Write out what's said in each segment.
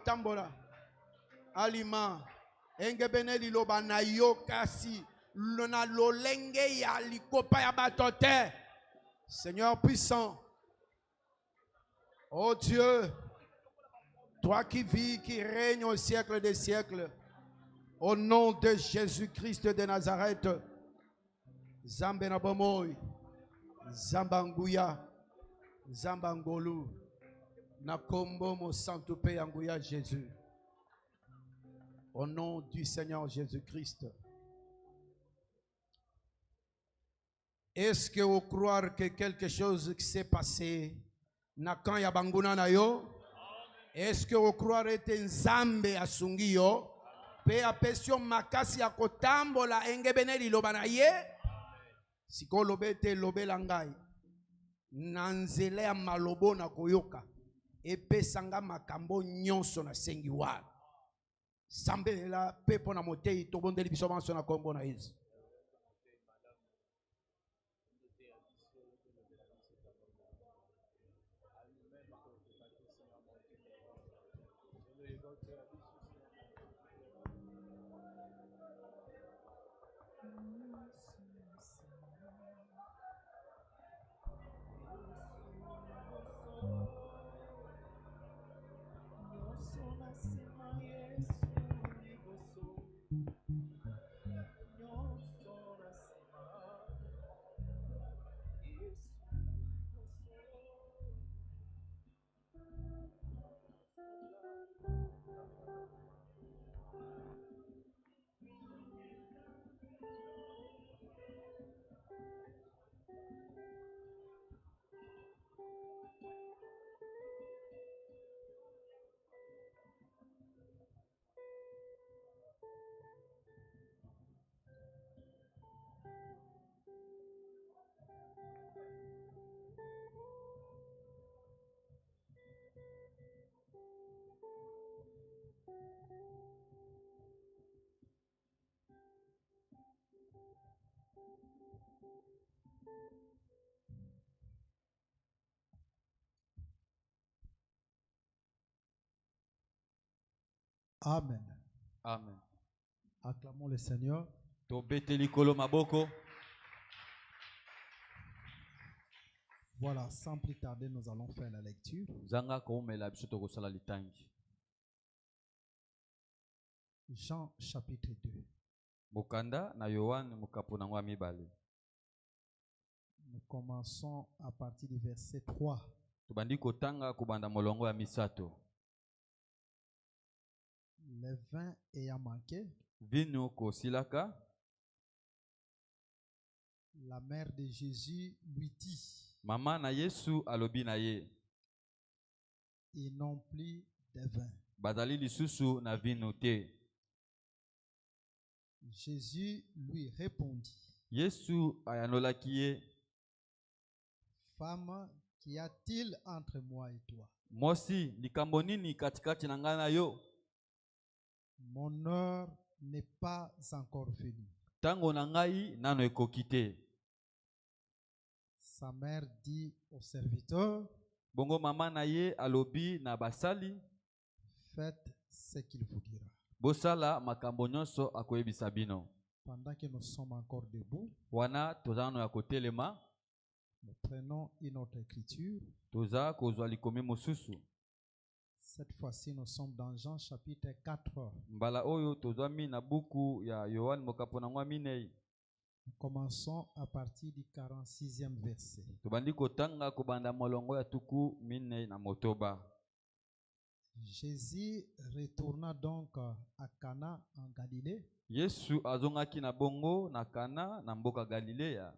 Tambola. Alima. Engebene liloba na yo kasi. Lona lolenge ya likopa ya batote. Seigneur puissant. Oh Dieu. Toi qui vis, qui règnes au siècle des siècles. Au nom de Jésus-Christ de Nazareth. Zambenabomoy. Zambanguya. Zambangolu. Nakombo mo santo pe yanguya Jésus. Au nom du Seigneur Jésus-Christ. Est-ce que vous croyez que quelque chose qui s'est passé na kan ya banguna na yo? Est-ce que vous croyez que Nzambe asungi yo? Pe apesio makasi ya kotambola engebene liloba na ye? Siko lobe te lobe langai. Na nzela ya malobo na koyoka. Epesanga makambo nyonso na sengi wa. Sambela pepo na motei tobondeli biso banso na kombo na Yesu. Amen. Amen. Acclamons le Seigneur. Voilà, sans plus tarder, nous allons faire la lecture. Jean chapitre 2. Nous commençons à partir du verset 3. Le vin ayant manqué, la mère de Jésus lui dit, Mama na Yesu alobi na ye. Ils n'ont plus de vin. Badali lisusu na vino te. Jésus lui répondit, Yesu ayanolaki ye. Femme, qu'y a-t-il entre moi et toi? Mosi, likambo nini katikati na ngai na yo? Mon heure n'est pas encore venue. Tango na ngai nano ekoki te. Sa mère dit au serviteur, Bongo mama na ye alobi na basali, faites ce qu'il vous dira. Bosala makambo nyonso akoyebisa bino. Pendant que nous sommes encore debout, Wana tozano ya kotelema, nous prenons une autre écriture. toza kozwa likomi mosusu. Cette fois-ci, nous sommes dans Jean chapitre 4. Mbala oyo tozwami na buku ya Yohane mokapo na ngwa minei. Nous commençons à partir du 46e verset. Tobandi kotanga kobanda molongo ya tuku minei na motoba. Jésus retourna donc à Cana en Galilée. Yesu azongaki na bongo na Kana na mboka Galilea,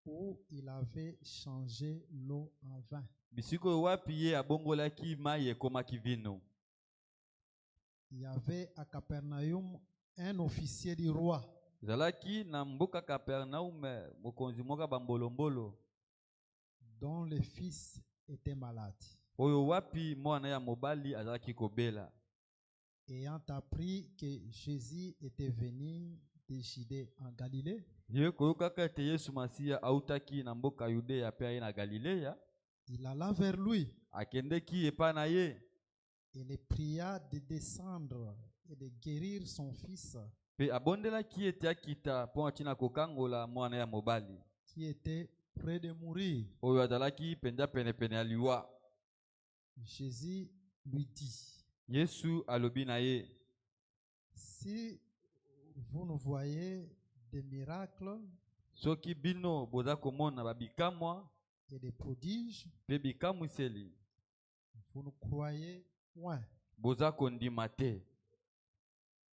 où il avait changé l'eau en vin. Bisiko wapi ye abongolaki mai ekomaki vino. Il y avait à Capernaum un officier du roi. Zalaki na mboka Capernaum mokonzi moka bambolombolo, dont le fils était malade. Oyo wapi mwana ya mobali azalaki kobela. Ayant appris que Jésus était venu de Judée en Galilée, Ye koyokaka ete Yesu Masiya autaki na mboka Yudea pe aye na Galilea, il alla vers lui. akendeki epa na ye. et les pria de descendre et de guérir son fils Pe abondelaki ete akita mpo atina kokangola mwana ya mobali qui était près de mourir. oyo azalaki mpenza penepene ya liwa. Jésus lui dit, Yesu alobi na ye, si vous ne voyez des miracles soki bino boza komona babikamwa et des prodiges, mpe bikamwiseli, vous ne croyez point. boza kondima te.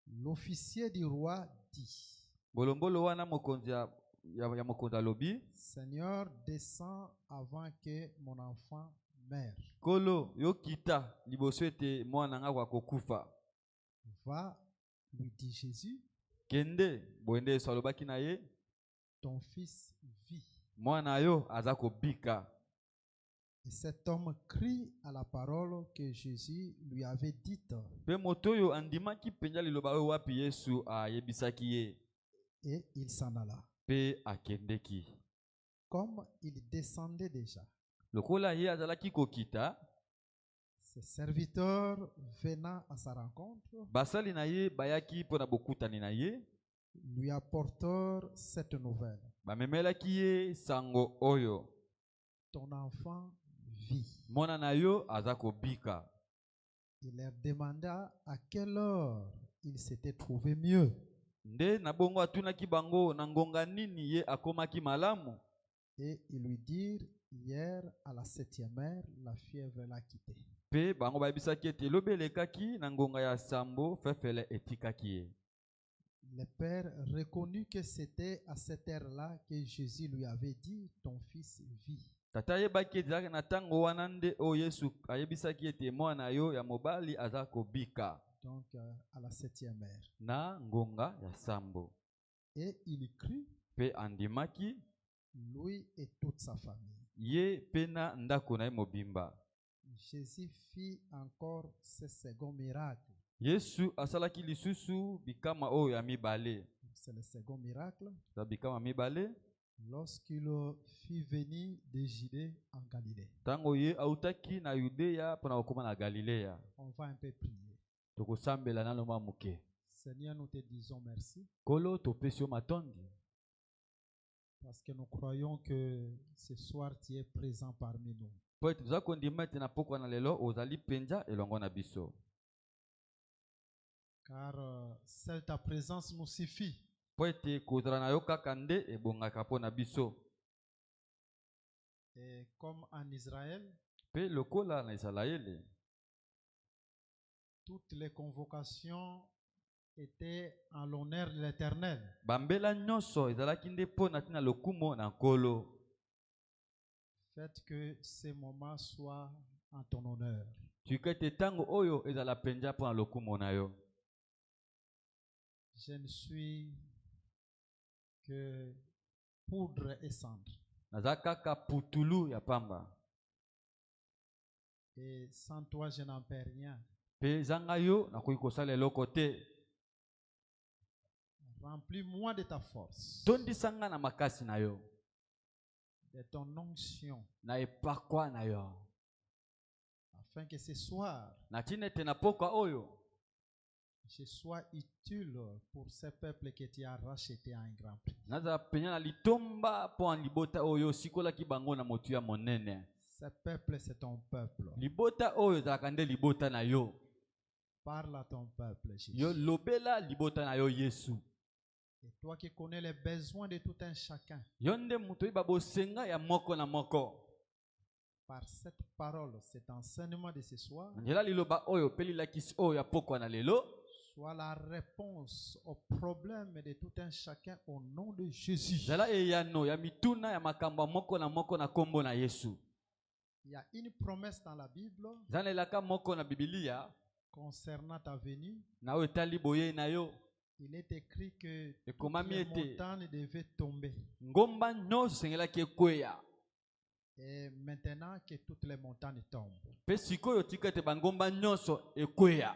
L'officier du roi dit, Bolombolo wana mokonzi ya mokonzi alobi, Seigneur, descends avant que mon enfant meure. Kolo yokita liboso ete mwana nga kokufa. Va, lui dit Jésus, Kende boende Yesu alobaki na ye, ton fils vit. mwana yo aza kobika. Et cet homme crie à la parole que Jésus lui avait dite. Pe moto oyo andimaki penza liloba oyo wapi Yesu ayebisaki ye. Et il s'en alla. Pe akendeki. Comme il descendait déjà, Lokola ye azalaki kokita, ses serviteurs venant à sa rencontre basali na ye bayaki pona bokutani na ye, lui apportèrent cette nouvelle. bamemelaki ye sango oyo. Ton enfant vit. Mwana na yo aza kobika. Il leur demanda à quelle heure il s'était trouvé mieux. Nde na bongo atunaki bango na ngonga nini ye akomaki malamu. Et ils lui dirent, hier à la 7e heure, la fièvre l'a quitté. Pe bango bayebisaki ete lobelekaki na ngonga ya sambo fefele etikaki ye. Le père reconnut que c'était à cette heure-là que Jésus lui avait dit, ton fils vit. Tata yebaki ezalaki na ntango wana nde oyo Yesu ayebisaki ete mwana yo ya mobali aza kobika. Donc à la 7e heure. Na ngonga ya sambo. Et il crut, Pe andimaki lui et toute sa famille. ye pena ndako na ye mobimba. Jésus fit encore ce second miracle. Yesu asalaki lisusu bikama oyo ya mibale. C'est le second miracle. Za bikama mibale. Lorsqu'il fit venir de Judée en Galilée. Tango ye autaki na Yudea pona kokoma na Galilea. On va un peu prier. Tokosambela na loma muke. Seigneur, nous te disons merci. Kolo topesi yo matondi. Parce que nous croyons que ce soir tu es présent parmi nous. Po ete toza kondima ete na pokwa na lelo ozali penza elongo na biso. Car seule ta présence nous suffit. Po ete kozala na yo kaka nde ebongaka mpo na biso. Et comme en Israël, Pe lokola na Israele, toutes les convocations étaient en l'honneur de l'Éternel. bambela nyonso ezalaki nde mpo na tina lokumo na nkolo. Faites que ces moments soient en ton honneur. Tika ete tango oyo ezala penza mpo na lokumo na yo. Je ne suis que poudre et cendre. Naza kaka putulu ya pamba. Et sans toi, je n'en peux rien. Pe zanga yo nakoki kosala eloko te. Remplis-moi de ta force, Tondisanga na makasi na yo. de ton onction, Na epakwa na yo. afin que ce soir, Na tina ete na pokwa oyo je sois utile pour ce peuple que tu as racheté à un grand prix. naza penya na litomba mpo na libota oyo sikolaki bango na motu ya monene. Ce peuple, c'est ton peuple. Libota oyo ezalaka nde libota na yo. Parle à ton peuple, Yo Jésus. lobela libota na yo Yesu. Et toi qui connais les besoins de tout un chacun, Yo nde moto oyeba bosenga ya moko na moko. par cette parole, cet enseignement de ce soir, Nzela liloba oyo pe lilakisi oyo ya pokwa na lelo. soit la réponse aux problèmes de tout un chacun au nom de Jésus. Zala eyano ya mituna ya makambo ya moko na kombo na Yesu. Il y a une promesse dans la Bible Zana elaka moko na Biblia concernant ta venue. na oyo etali boye na yo. Il est écrit que Et toutes comment les miete? montagnes devaient tomber. Ngomba nyonso sengelaki ekweya. Et maintenant que toutes les montagnes tombent, Pe sikoyo tika ete bangomba nyonso ekweya.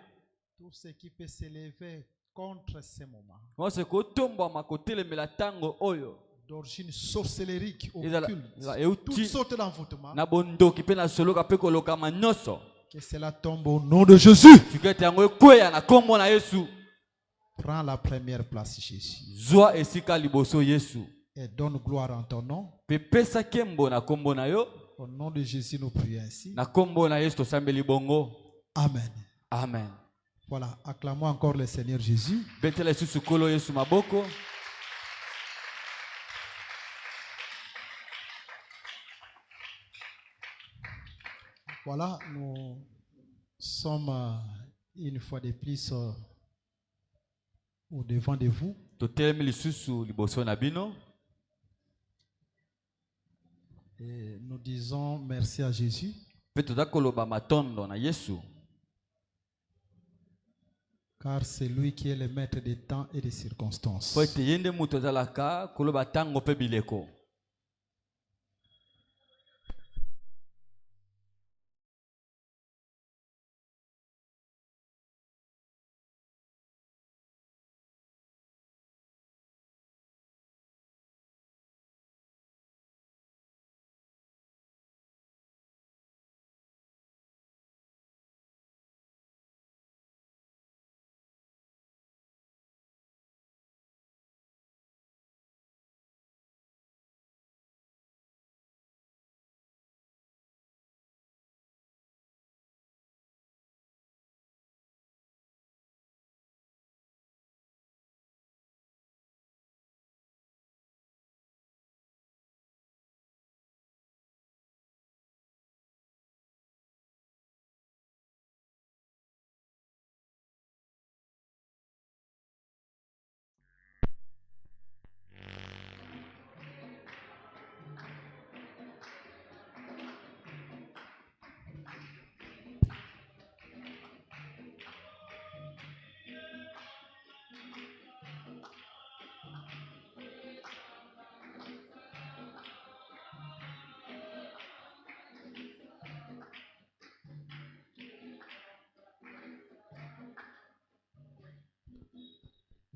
tout ce qui peut s'élever contre ces moments, Ose kotombwama kotelemela tango oyo. d'origine sorcellerique, Ezala occulte, toutes euti sortes d'envoûtements, na bondoki pe na soloka pe kolokama nyonso. Que cela tombe au nom de Jésus. tikete yango ekweya na kombo na Yesu. Prends la première place, Jésus. Zwa esika liboso Yesu. Et donne gloire en ton nom. Pe pesa kembo na kombo na yo. Au nom de Jésus, nous prions ainsi. Na kombo na Yesu tosambeli bongo. Amen. Amen. Voilà, acclamons encore le Seigneur Jésus. Betela Yesu kolo Yesu maboko. Voilà, nous sommes une fois de plus au devant de vous. Totelemi lisusu liboso na bino. Et nous disons merci à Jésus. Pe toza koloba matondo na Yesu. Car c'est lui qui est le maître des temps et des circonstances. Po ete yende mutu azalaka koloba tango pe bileko.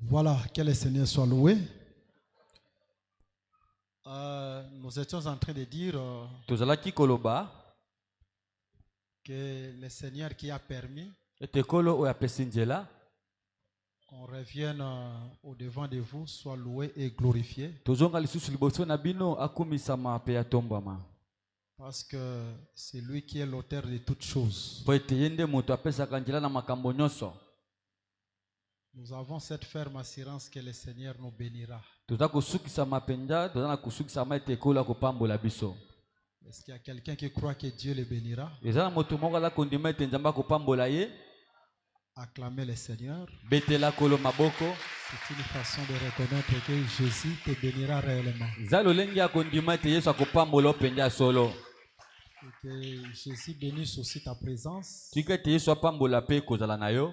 Voilà, que le Seigneur soit loué. Nous étions en train de dire Tozalaki koloba que le Seigneur qui a permis ete kolo oyo apesi nzela qu'on revienne au devant de vous soit loué et glorifié. tozonga lisusu liboso na bino akumisama pe atombama. Parce que c'est lui qui est l'auteur de toutes choses. Po ete yende moto apesaka nzela na makambo nyonso. Nous avons cette ferme assurance que le Seigneur nous bénira. Toza kosukisama penza, toza na kosukisama ete kolo akopambola biso. Est-ce qu'il y a quelqu'un qui croit que Dieu le bénira? Eza na moto moko ala kondima ete nzambe akopambola ye. Acclamez le Seigneur. Betela kolo maboko. C'est une façon de reconnaître que Jésus te bénira réellement. Za lolenge ya kondima ete Yesu akopambola penza solo. Et que Jésus bénisse aussi ta présence. Tika ete Yesu apambola pe kozala na yo.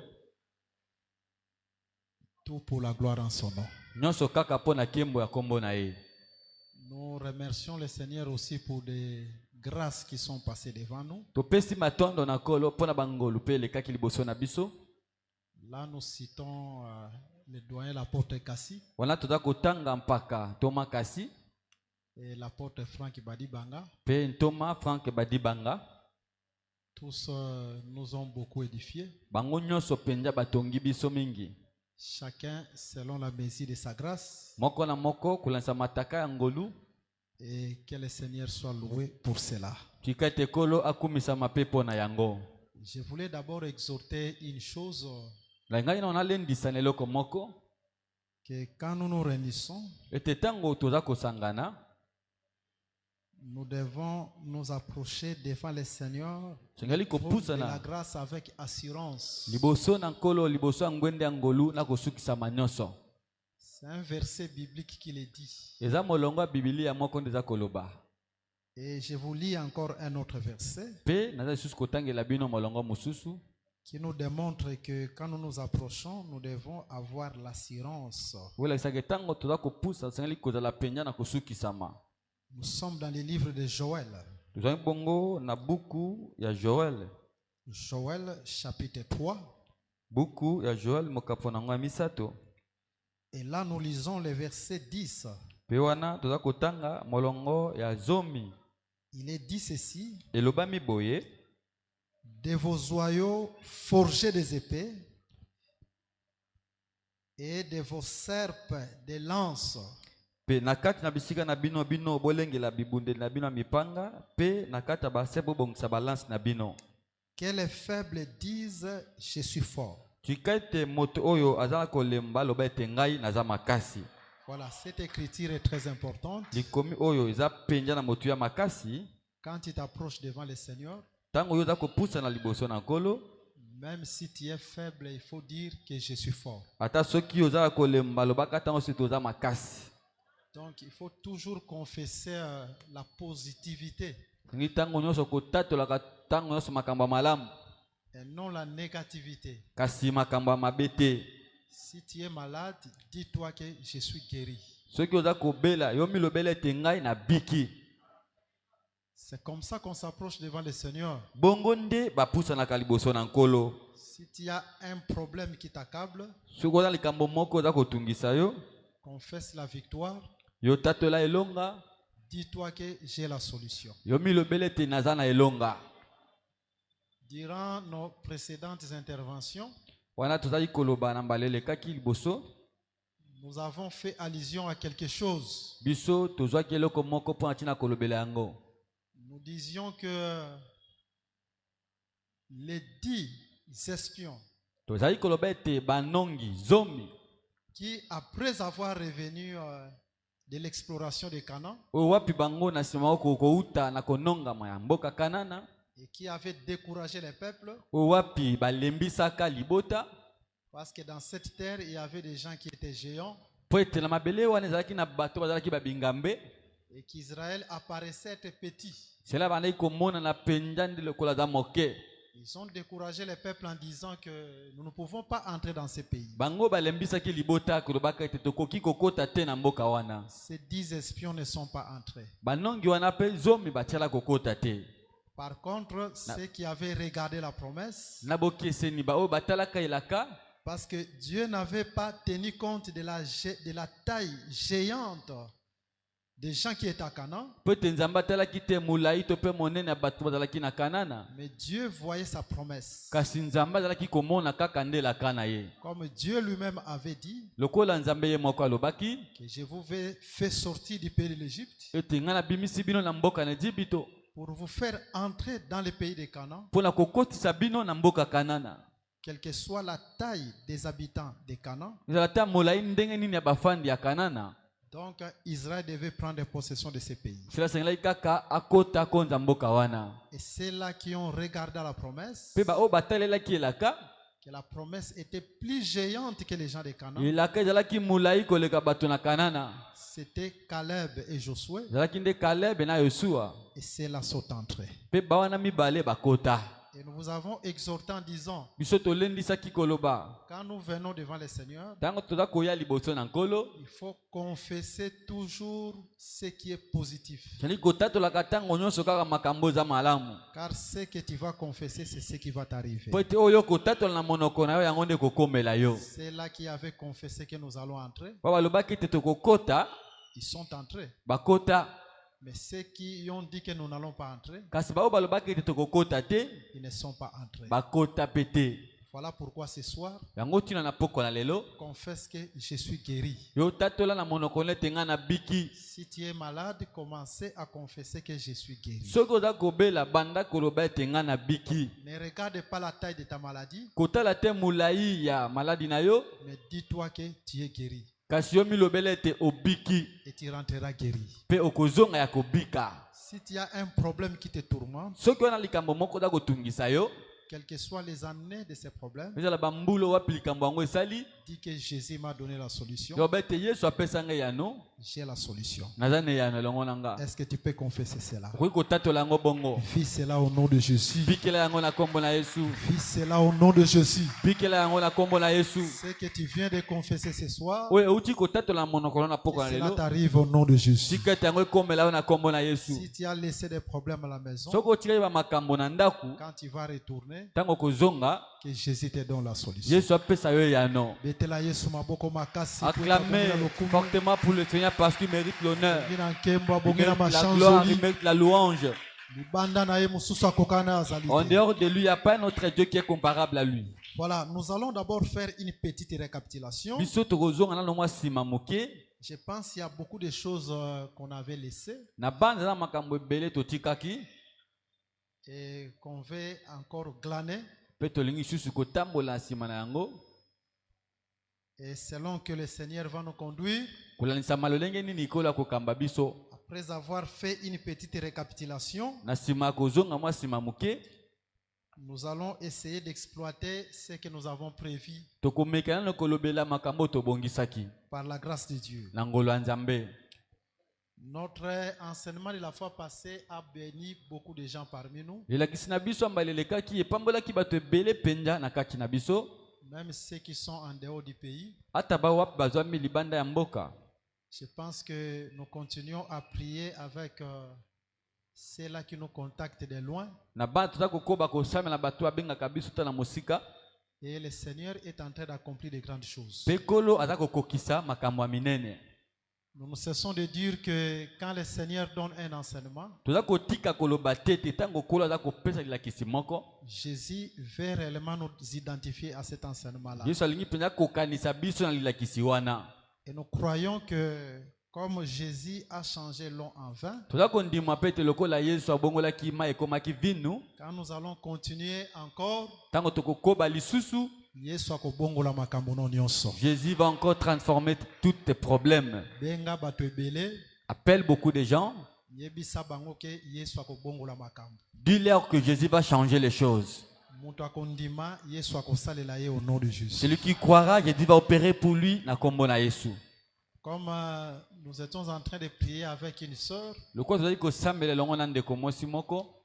Tout pour la gloire en son nom. Nyonso kaka po na kembo ya kombo na ye. Nous remercions le Seigneur aussi pour des grâces qui sont passées devant nous. Topesi matondo na kolo po na bangolu pe lekaki liboso na biso. Là, nous citons le doyen l'apôtre Kassi Wana toza kotanga mpaka Thomas Kasi et l'apôtre Franck Badibanga. pe Thomas Frank Badibanga. Tous nous ont beaucoup édifiés. Bango nyonso penza batongi biso mingi. Chacun selon la mesure de sa grâce. Moko na moko kulansa mataka ya ngolu. Et que le Seigneur soit loué pour cela. Tika ete kolo akumisa mapepo na yango. Je voulais d'abord exhorter une chose. La ngai na onalendisa na eloko moko. Que quand nous nous réunissons, Ete tango toza kosangana. nous devons nous approcher devant le Seigneur Sengali kopusa de la na grâce avec assurance. liboso na nkolo liboso ya ngwende ya ngolu na kosukisama nyonso. C'est un verset biblique qui le dit. Eza molongo ya Biblia moko ndeza koloba. Et je vous lis encore un autre verset Pe naza lisusu kotangela bino molongo mosusu qui nous démontre que quand nous nous approchons, nous devons avoir l'assurance. olakisaka tango toza kopusa sengali kozala penya na kosukisama. Nous sommes dans le livre de Joël. Tozali bongo na buku ya Joël. Joël chapitre 3. Buku ya Joël mokapo na ngwa misato. Et là, nous lisons le verset 10. Pe wana toza kotanga molongo ya zomi. Il est dit ceci. Elobami boye. de vos oyaux forgez des épées et de vos serpes des lances. Pe na kati na bisika na bino bino bolengela bibunde na bino ya mipanga pe na kati ya base bobongisa balance na bino. Que les faibles disent je suis fort. Tika ete moto oyo azala kolemba aloba ete ngai naza makasi. Voilà, cette écriture est très importante. Likomi oyo eza penja na moto ya makasi. Quand tu t'approches devant le Seigneur, Tango oyo za kopusa na liboso na nkolo, même si tu es faible, il faut dire que je suis fort. ata soki ozala kolemba alobaka tango soki toza makasi. Donc il faut toujours confesser la positivité Ngi tango nyonso kotatolaka tango nyonso makambo ya malamu et non la négativité. kasi makambo ya mabe te. Si tu es malade, dis-toi que je suis guéri. Soki oza kobela yo milobela ete ngai na biki. C'est comme ça qu'on s'approche devant le Seigneur. Bongo nde bapusanaka liboso na nkolo. Si tu as un problème qui t'accable, Soki oza likambo moko oza kotungisa yo, confesse la victoire. yo tatola elonga, Dis-toi que j'ai la solution. yo milobela ete naza na elonga. Durant nos précédentes interventions, Wana tozali koloba na mbala elekaki liboso, nous avons fait allusion à quelque chose. biso tozwaki eloko moko mpo na ntina kolobela yango. Nous disions que les 10 espions Tozali koloba ete banongi zomi qui, après avoir revenu de l'exploration de Canaan oyo wapi bango na nsima kouta na konongama ya mboka Kanana, et qui avaient découragé les peuples, oyo wapi balembisaka libota, parce que dans cette terre, il y avait des gens qui étaient géants po ete na mabele wana ezalaki na bato bazalaki babingambe, et qu'Israël apparaissait être petit. sela bandaki komona na penja nde lokola aza moke. Ils ont découragé les peuples en disant que nous ne pouvons pas entrer dans ces pays. Bango balembisaki libota kolobaka ete tokoki kokota te na mboka wana. Ces 10 espions ne sont pas entrés. Banongi wana pe zomi batiala kokota te. Par contre, ceux qui avaient regardé la promesse, Na bokeseni ba oyo batalaka elaka, parce que Dieu n'avait pas tenu compte de la taille géante des gens qui étaient à Canaan, po ete Nzambe atalaki te molai to pe monene ya bato bazalaki na Kanana, mais Dieu voyait sa promesse. kasi Nzambe azalaki komona kaka nde elaka na ye. Comme Dieu lui-même avait dit, Lokola Nzambe ye moko alobaki que je vous vais faire sortir du pays de l'Égypte ete ngai nabimisi bino na mboka na Ejipito pour vous faire entrer dans le pays de Canaan, mpo na kokotisa bino na mboka Kanana. quelle que soit la taille des habitants de Canaan. Ezala ta molai ndenge nini ya bafandi ya Kanana, Donc Israël devait prendre possession de ces pays. sela asengelaki kaka akota konza mboka wana. Et ceux-là qui ont regardé la promesse, Mpe baoyo batalelaki elaka, que la promesse était plus géante que les gens de Canaan, elaka ezalaki molai koleka bato na Kanana. c'était Caleb et Josué, Ezalaki nde Kalebe na Yosua. et ceux-là sont entrés. Mpe bawana mibale bakota. Et nous vous avons exhorté en disant, Biso tolendisaki koloba, quand nous venons devant le Seigneur, tango toza koya liboso na nkolo, il faut confesser toujours ce qui est positif. tozali kotatolaka tango nyonso kaka makambo eza malamu. Car ce que tu vas confesser, c'est ce qui va t'arriver. Po ete oyo kotatola na monoko na yo yango nde kokomela yo. C'est là qui avait confessé que nous allons entrer. Ba balobaki ete tokokota, Ils sont entrés. bakota. Mais ceux qui ont dit que nous n'allons pas entrer, Kasi bao balobaki ete tokokota te, ils ne sont pas entrés. bakota pete. Voilà pourquoi ce soir, Yango tina na poko na lelo, confesse que je suis guéri. yo tatola na monoko nete nga na biki. Si tu es malade, commencez à confesser que je suis guéri. Soki oza kobela banda koloba ete nga na biki. Ne regarde pas la taille de ta maladie, Kotala te molai ya maladi na yo, mais dis-toi que tu es guéri kasi yo milobela ete obiki et tu rentreras guéri. pe okozonga ya kobika. Si tu as un problème qui te tourmente, Soki wana likambo moko oza kotungisa yo, quelles que soient les années de ces problèmes, ezala bambulo wapi likambo yango esali, dis que Jésus m'a donné la solution. yoba ete Yesu apesa ngai yano, J'ai la solution. naza ne yano elongo na nga. Est-ce que tu peux confesser cela? Okoki kotatola yango bongo. Fils cela au nom de Jésus. Bikela yango na kombo na Yesu. Fils cela au nom de Jésus. Bikela yango na kombo na Yesu. Ce que tu viens de confesser ce soir, Oyo euti kotatola monoko na poko na cela lelo. t'arrive au nom de Jésus. Tika ete yango ekomela yo na kombo na Yesu. Si tu as laissé des problèmes à la maison, Soki otikali bamakambo na ndaku, quand tu vas retourner, ntango kozonga, que Jésus te donne la solution. Yesu apesa yo yano. Betela Yesu maboko makasi. Acclamez fortement pour le Seigneur parce qu'il mérite l'honneur. Bongina nkemba, Il bongina mérite la gloire, machanzoli. il mérite la louange. Libanda na ye mususu akokana azali En te. dehors de lui, il n'y a pas un autre Dieu qui est comparable à lui. Voilà, nous allons d'abord faire une petite récapitulation. Biso tokozonga na longwa sima moke. Je pense qu'il y a beaucoup de choses qu'on avait laissées Na banda na makambo ebele totikaki. et qu'on veut encore glaner. Pe tolingi susu kotambola sima na yango. Et selon que le Seigneur va nous conduire, Kolanisa malolenge nini kola kokamba biso. après avoir fait une petite récapitulation, Na sima kozonga mwa sima moke. nous allons essayer d'exploiter ce que nous avons prévu Tokomekana na kolobela makambo tobongisaki. par la grâce de Dieu. Na ngolo ya Nzambe. Notre enseignement de la fois passée a béni beaucoup de gens parmi nous, Elakisi na biso ambalelekaki epambolaki bato ebele penja na kati na biso. même ceux qui sont en dehors du pays. Ata ba wapi bazwami libanda ya mboka. Je pense que nous continuons à prier avec ceux-là qui nous contactent de loin. Na bana toza kokoba kosamela bato abengaka biso ta na mosika. Et le Seigneur est en train d'accomplir de grandes choses. Pe kolo aza kokokisa makambo ya minene. Nous ne cessons de dire que quand le Seigneur donne un enseignement, Toza kotika koloba tete tango kolo aza kopesa lilakisi moko. Jésus veut réellement nous identifier à cet enseignement-là. Yesu alingi penza kokanisa biso na lilakisi wana. Et nous croyons que comme Jésus a changé l'eau en vin, Toza kondima pe te lokola Yesu abongolaki mai ekomaki vinu. quand nous allons continuer encore, Tango tokokoba lisusu, Yesu akobongola makambo no nyonso. Jésus va encore transformer tous tes problèmes. Benga bato ebele, Appelle beaucoup de gens. yebisa bango ke Yesu akobongola makambo. Dis-leur que Jésus va changer les choses. Mutu akondima, Yesu akosalela ye au nom de Jésus. Celui qui croira, Jésus va opérer pour lui na kombo na Yesu. Comme nous étions en train de prier avec une sœur Le quoi tozali kosambela longo na ndeko mosi moko.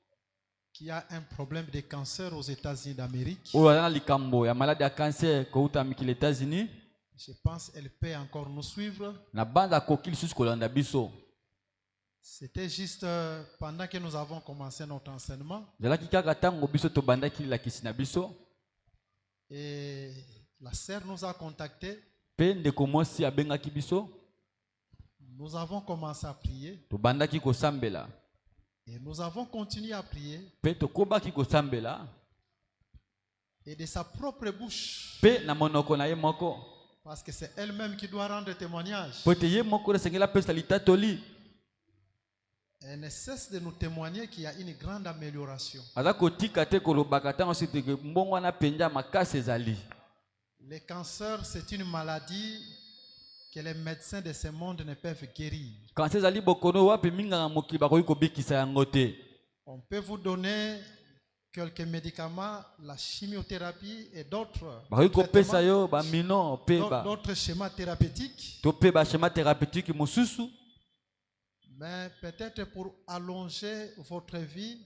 qui a un problème de cancer aux États-Unis d'Amérique. Oyo aza na likambo ya malade ya cancer kouta mikili États-Unis. Je pense qu'elle peut encore nous suivre. Na banda koki lisusu kolanda biso. C'était juste pendant que nous avons commencé notre enseignement. Zalaki kaka tango biso tobandaki lilakisi na biso. Et la sœur nous a contactés. Pe ndeko mosi abengaki biso. Nous avons commencé à prier. Tobandaki kosambela. Et nous avons continué à prier. Pe tokobaki kosambela. Et de sa propre bouche. Pe na monoko na ye moko. Parce que c'est elle-même qui doit rendre témoignage. Po te ye moko resengela pesa litatoli. Elle ne cesse de nous témoigner qu'il y a une grande amélioration. Aza kotika te kolobaka tango site ke mbongo wana penja makasi ezali. Le cancer, c'est une maladie que les médecins de ce monde ne peuvent guérir. Cancer ezali bokono wapi minga mokili bakoki kobikisa yango te. On peut vous donner quelques médicaments, la chimiothérapie et d'autres Bakoki kopesa traitements, yo ba mino pe ba d'autres schémas thérapeutiques. to pe ba schéma thérapeutique mosusu. Mais peut-être pour allonger votre vie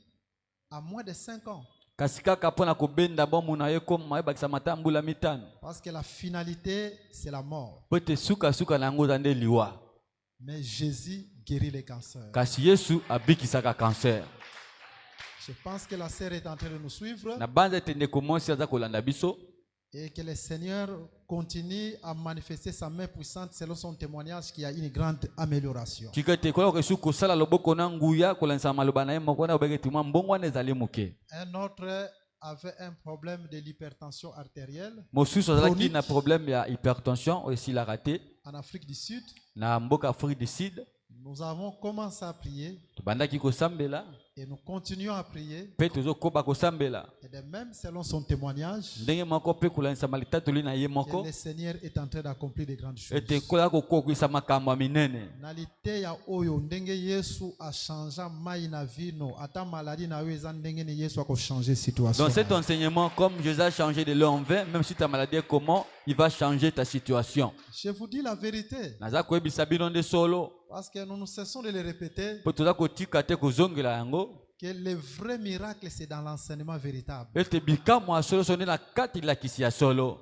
à moins de 5 ans. Kasi kaka mpona kobenda bomu na ye koma ebakisa matambula mitano. Parce que la finalité, c'est la mort. Po te suka na yango eza nde liwa. Mais Jésus guérit les cancers. Kasi Yesu abikisaka cancer. Je pense que la sœur est en train de nous suivre Na banza ete ndeko mosi aza kolanda biso. et que le Seigneur continue à manifester sa main puissante selon son témoignage qu'il y a une grande amélioration. Tika te kola kesu kosala loboko na nguya kolanisa maloba na ye moko na obeke timwa mbongo wana ezali moke. Un autre avait un problème de l'hypertension artérielle Mosusu azalaki Chronique. na problème ya hypertension aussi la raté en Afrique du Sud. na mboka Afrique du Sud. Nous avons commencé à prier Tobandaki kosambela et nous continuons à prier. pe tozokoba kosambela. Et de même, selon son témoignage, Ndenge moko pe kolanisa malitatoli na ye que moko. le Seigneur est en train d'accomplir de grandes choses. Ete kola kokokisa makambo ya minene. Nalité ya oyo ndenge Yesu a changé mai na vino ata maladie na yo eza ndenge ni Yesu a changer situation. Dans cet enseignement, comme Jésus a changé de l'eau en vin, même si ta maladie est comment, il va changer ta situation. Je vous dis la vérité Naza koyebisa bino nde solo. parce que nous nous cessons de le répéter Po toza kotika te kozongela yango. que le vrai miracle c'est dans l'enseignement véritable. Ete bikamwa ya solo sonde na kati lakisi ya solo.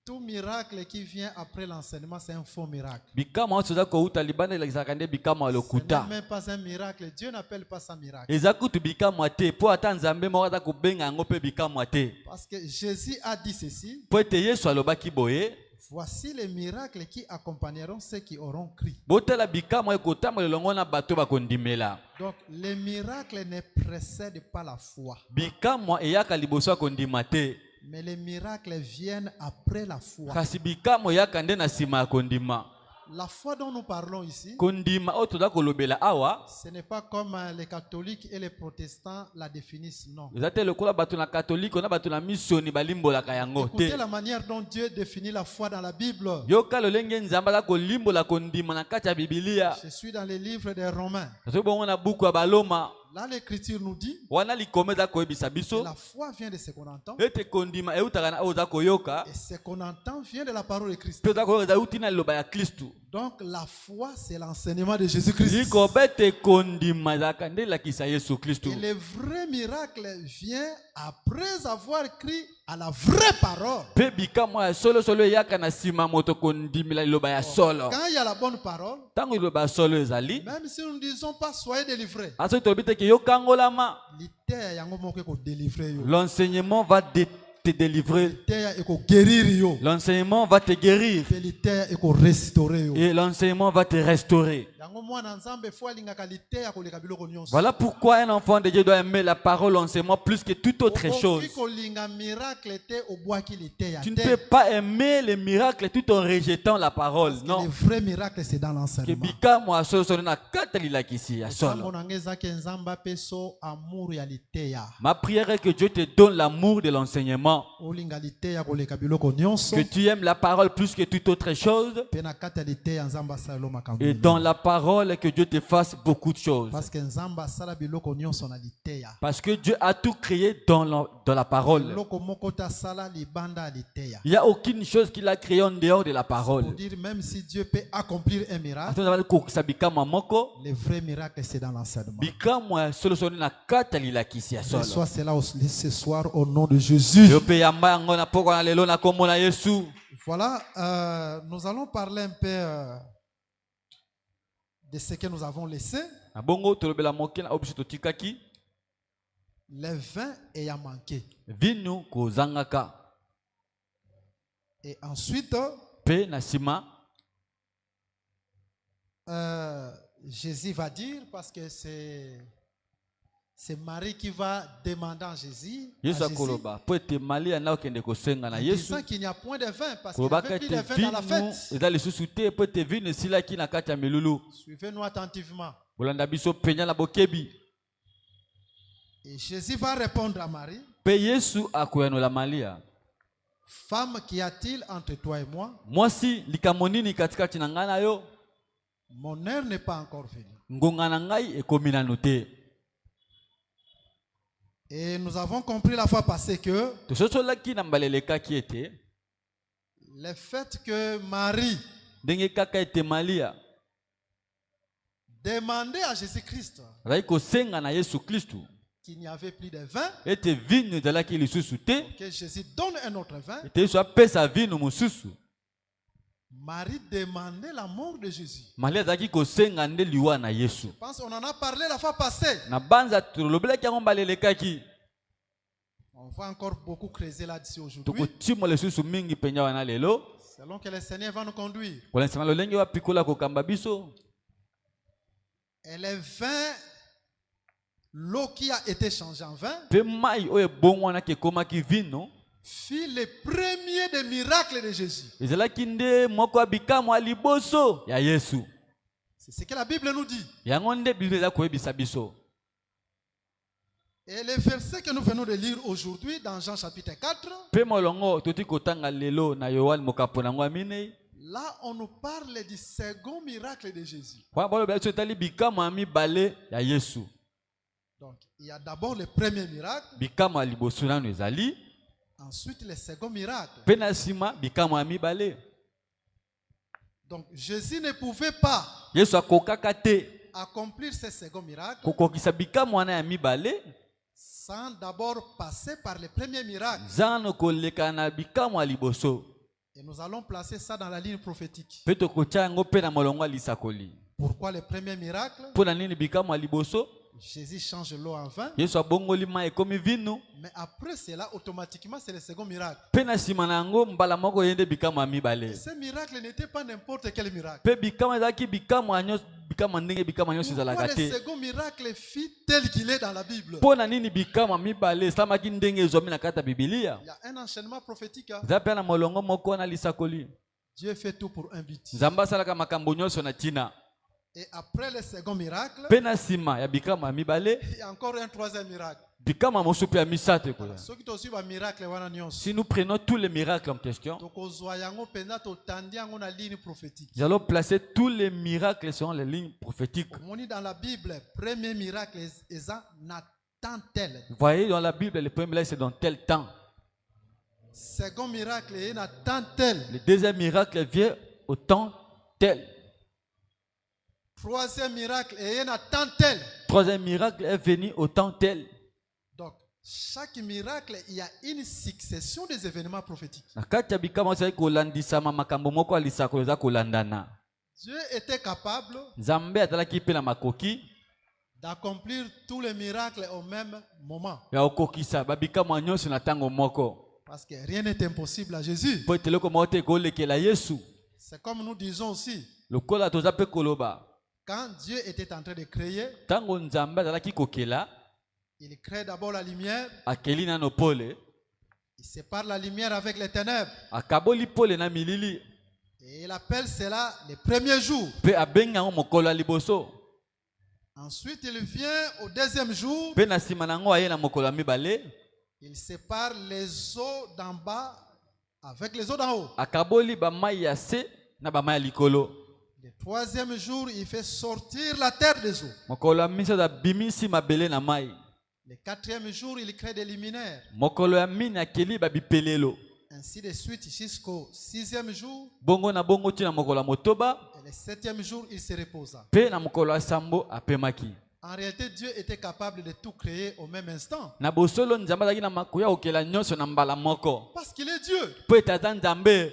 Tout miracle qui vient après l'enseignement c'est un faux miracle. Bikamwa toza kouta libanda lakisaka nde bikamwa Ce n'est lokuta. même pas un miracle. Dieu n'appelle pas ça miracle. Eza kutu bikamwa te po ata nzambe moko aza kobenga yango pe bikamwa te. Parce que Jésus a dit ceci. Po ete Yesu alobaki boye. Voici les miracles qui accompagneront ceux qui auront crié. Botala bikamwa ekotambola elongo na bato bakondimela. Donc les miracles ne précèdent pas la foi. Bikamwa eyaka liboso ya kondima te. Mais les miracles viennent après la foi. Kasi bikamwa eyaka nde na nsima ya kondima. La foi dont nous parlons ici, Kondima oyo toza kolobela awa, ce n'est pas comme les catholiques et les protestants la définissent, non. eza te lokola bato na katolike na bato na misioni balimbolaka yango Écoutez te. la manière dont Dieu définit la foi dans la Bible. Yoka lolenge nzambe aza kolimbola kondima na kati ya Biblia. Je suis dans les livres des Romains. Soki bongo na buku ya Baloma, Là, l'Écriture nous dit wana likome eza koyebisa que biso la foi vient de ce qu'on entend. ete kondima eutaka na oyo oza koyoka, Et ce qu'on entend vient de la parole de Christ. mpe oza koyoka eza euti na liloba ya Kristu. Donc la foi, c'est l'enseignement de Jésus-Christ. Likobe ete kondima ezalaka nde elakisa Yesu Kristu. Et le vrai miracle vient après avoir cru à la vraie parole. Mpe bikamwa ya solosolo eyaka na nsima moto kondimela liloba ya solo. Quand il y a la bonne parole, Ntango liloba ya solo ezali, même si nous ne disons pas soyez délivrés, asoki tolobi teke yokangolama, l'idée yango moko eko délivrer yo. l'enseignement va te délivrer. L'idée eko guérir yo. L'enseignement va te guérir. L'idée eko restaurer yo. Et l'enseignement va te restaurer. Yango mwana nzambe fo alingaka l'idée koleka biloko nyonso. Voilà pourquoi un enfant de Dieu doit aimer la parole, l'enseignement plus que toute autre chose. Okoki kolinga miracle te obwaki l'idée ya Tu ne te. peux pas aimer les miracles tout en rejetant la parole. Parce que Non. le vrai miracle c'est dans Que l'enseignement. bikamwa solo solo na katali la kisi ya Nzambo solo. na ngezaki nzamba peso amour ya l'idée ya. Ma prière est que Dieu te donne l'amour de l'enseignement. Olinga l'idée ya koleka biloko nyonso. Que tu aimes la parole plus que toute autre chose. Pe na kati ya l'idée ya nzamba salo makambo. Et dans la parole, que Dieu te fasse beaucoup de choses. Parce que nzamba sala biloko nyonso na l'idée ya. Parce que Dieu a tout créé dans la parole. Biloko moko ta sala libanda l'idée ya. Il n'y a aucune chose qu'il a créée en dehors de la Pour parole. dire même si Dieu peut accomplir un miracle, Le le vrai miracle c'est dans l'enseignement. soit Reçois cela ce soir au nom de Jésus. Voilà, nous allons parler un peu de ce que nous avons laissé. Le vin ayant manqué. Et ensuite, Jésus va dire, parce que c'est Marie qui va demander à Jésus, disant qu'il n'y a point de vin, parce qu'il n'y avait plus de vin dans la fête. Suivez-nous attentivement. Et Jésus va répondre à Marie, femme, qu'y a-t-il entre toi et moi? Mon heure n'est pas encore venue. Et nous avons compris la fois passée que le fait que Marie demandait à Jésus-Christ qu'il n'y avait plus de vin, que Jésus donne un autre vin, Marie demandait la mort de Jésus. Je pense qu'on en a parlé la fois passée. On va encore beaucoup creuser là-dessus aujourd'hui, selon que le Seigneur va nous conduire. Et le vin, l'eau qui a été changée en vin, fit le premier des miracles de Jésus. C'est ce que la Bible nous dit. Et le verset que nous venons de lire aujourd'hui dans Jean chapitre 4, là on nous parle du second miracle de Jésus. Donc il y a d'abord le premier miracle, ensuite le second miracle. Donc Jésus ne pouvait pas accomplir ce second miracle sans d'abord passer par le premier miracle. Et nous allons placer ça dans la ligne prophétique. Pourquoi le premier miracle? Jésus change l'eau en vin. Yesu abongoli mai ekomi vino. Mais après cela, automatiquement, c'est le second miracle. Pe na nsima na yango mbala moko yende bikama ya mibale. Ce miracle n'était pas n'importe quel miracle. Pe bikama ezalaki bikama nyonso bikama ndenge bikama nyonso Pourquoi ezalaka le te. second miracle fit tel qu'il est dans la Bible? Mpo na nini bikama mibale esalamaki ndenge ezwami na kati ya Bibilia? Il y a un enchaînement prophétique. Hein? Eza mpe na molongo moko wana lisakoli. Dieu fait tout pour un but. Nzambe asalaka makambo nyonso na ntina. Et après le second miracle, Pe na nsima ya bikama ya mibale, il y a encore un troisième miracle. bikama mosusu mpe ya misato ekoya. Ce qui aussi va miracle wana nyonso. Si nous prenons tous les miracles en question, Tokozwa yango penza totandi yango na ligne prophétique. nous allons placer tous les miracles selon les lignes prophétiques. Omoni dans la Bible, premier miracle est na temps tel. Vous voyez dans la Bible, le premier miracle c'est dans tel temps. Second miracle est na temps tel. Le deuxième miracle vient au temps tel. Troisième miracle est na temps tel. Troisième miracle est venu au temps tel. Donc, chaque miracle, il y a une succession des événements prophétiques. Na kati ya bikama osali kolandisama makambo moko alisakolo eza kolandana. Dieu était capable Nzambe atalaki mpe na makoki d'accomplir tous les miracles au même moment. ya okokisa babikama nyonso na ntango moko. Parce que rien n'est impossible à Jésus. Po ete eloko moko te ekolekela Yesu. C'est comme nous disons aussi, Lokola toza mpe koloba. quand Dieu était en train de créer, Ntango Nzambe azalaki kokela, il crée d'abord la lumière, akeli nano pole, il sépare la lumière avec les ténèbres. akaboli pole na milili, Et il appelle cela les premiers jours. pe abenga yango mokolo ya liboso. Ensuite, il vient au deuxième jour, Pe na nsima nango aye na mokolo ya mibale, il sépare les eaux d'en bas avec les eaux d'en haut. akaboli bamai ya se na bamai ya likolo. Le troisième jour, il fait sortir la terre des eaux. Mokolo ya misato abimisi mabele na mai. Le quatrième jour, il crée des luminaires. Mokolo ya mine akeli babipelelo. Ainsi de suite jusqu'au sixième jour. Bongo na bongo tina mokolo ya motoba, Et le septième jour, il se reposa. pe na mokolo ya sambo apemaki. En réalité, Dieu était capable de tout créer au même instant. Na bosolo Nzambe azalaki na makoya okela nyonso na mbala moko. Parce qu'il est Dieu. Po ete aza Nzambe.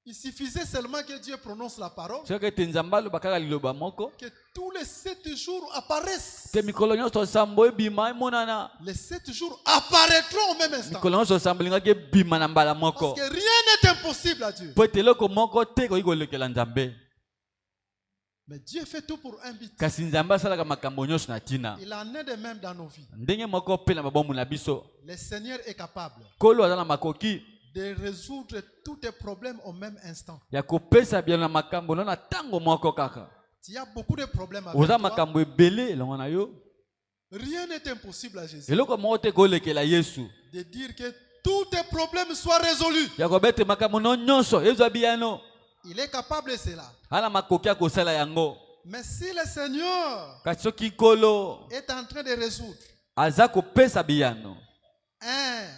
Il suffisait seulement que Dieu prononce la parole, Soki ete Nzambe aloba kaka liloba moko, que tous les 7 jours apparaissent. te mikolo nyonso sambo ebima emonana. Les 7 jours apparaîtront au même instant. Mikolo nyonso sambo elingaki ebima na mbala Parce moko. que rien n'est impossible à Dieu. Po ete eloko moko te koki kolekela Nzambe. Mais Dieu fait tout pour un but. Kasi Nzambe asalaka makambo nyonso na ntina. Il en est de même dans nos vies. Ndenge moko mpe na babombo na biso. Le Seigneur est capable Kolo aza na makoki de résoudre tous tes problèmes au même instant. ya kopesa biano na makambo na ntango moko kaka. Il y a beaucoup de problèmes avec Oza toi. makambo ebele elongo na yo. Rien n'est impossible à Jésus. Eloko moko te kolekela Yesu. De dire que tous tes problèmes soient résolus. Ya kobete makambo no nyonso ezwa biano. Il est capable de cela. Ana makoki ya kosala yango. Mais si le Seigneur Kasi soki kolo est en train de résoudre aza kopesa biano un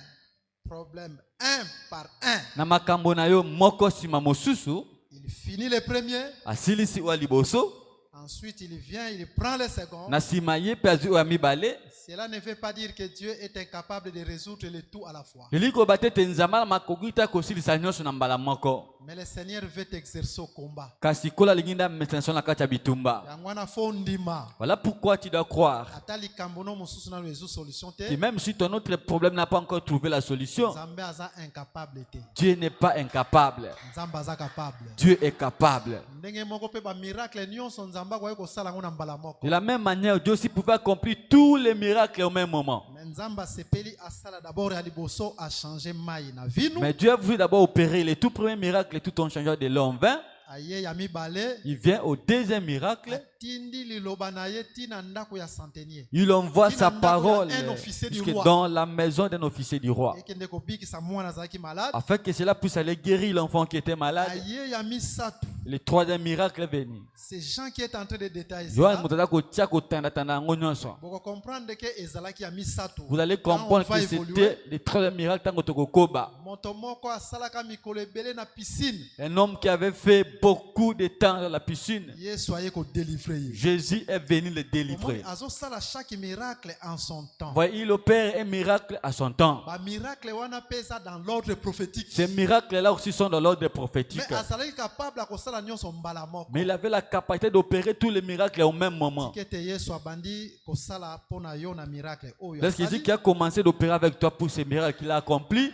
problème, un par un, na makambo na yo moko nsima mosusu, il finit le premier, asilisi oyo ya liboso, ensuite il vient, il prend le second. na nsima ye mpe azwi oyo ya mibale. Cela ne veut pas dire que Dieu est incapable de résoudre le tout à la fois. Elingi koba te ete Nzambe na makoki te kosilisa nyonso na mbala moko. Mais le Seigneur veut t'exercer au combat. Kasi kola alingi nde amesana na kati ya bitumba. Yangwana fondima. Voilà pourquoi tu dois croire Atali kambono mosusu na résoudre solution que te. même si ton autre problème n'a pas encore trouvé la solution, Nzambe aza incapable te. Dieu n'est pas incapable. Nzambe aza capable. Dieu est capable. Ndenge moko pe ba miracle nyonso Nzambe akoki kosala ngo na mbala moko. De la même manière, Dieu aussi pouvait accomplir tous les miracles au même moment. Mais Nzambe asepeli asala d'abord ya liboso a changer mai na vino. Mais Dieu a voulu d'abord opérer les tout premiers miracles, tout en changeant de l'eau en vin. Aye ya mibale. Il vient au deuxième miracle. Atindi liloba na ye tina ndako ya centenier. Il envoie sa parole Un officier du jusque roi. dans la maison d'un officier du roi, Ekende kobikisa mwana azalaki malade. afin que cela puisse aller guérir l'enfant qui était malade. Aye ya misato. Le troisième miracle est venu. C'est Jean qui est en train de détailler Yohane ça. moto kotia kotanda yango nyonso. Vous comprendre que ezalaki ya misato. Vous allez Quand on comprendre va que évoluer, c'était le troisième miracle tango tokokoba. moto moko asalaka mikolo ebele na piscine. Un homme qui avait fait beaucoup de temps dans la piscine. Yesu aye ko délivrer ye. Jésus est venu le délivrer. Omoni azosala chaque miracle en son temps. Voyez, il opère un miracle à son temps. Ba miracle wana pesa dans l'ordre prophétique. Ces miracles-là aussi sont dans l'ordre prophétique. Mais azalaki capable akosala kosala nyonso mbala moko. Mais il avait la capacité d'opérer tous les miracles au même moment. Tikete Yesu abandi kosala pona yo na miracle oyo. Lorsqu'il dit qu'il a commencé d'opérer avec toi pour ces miracles qu'il a accomplis,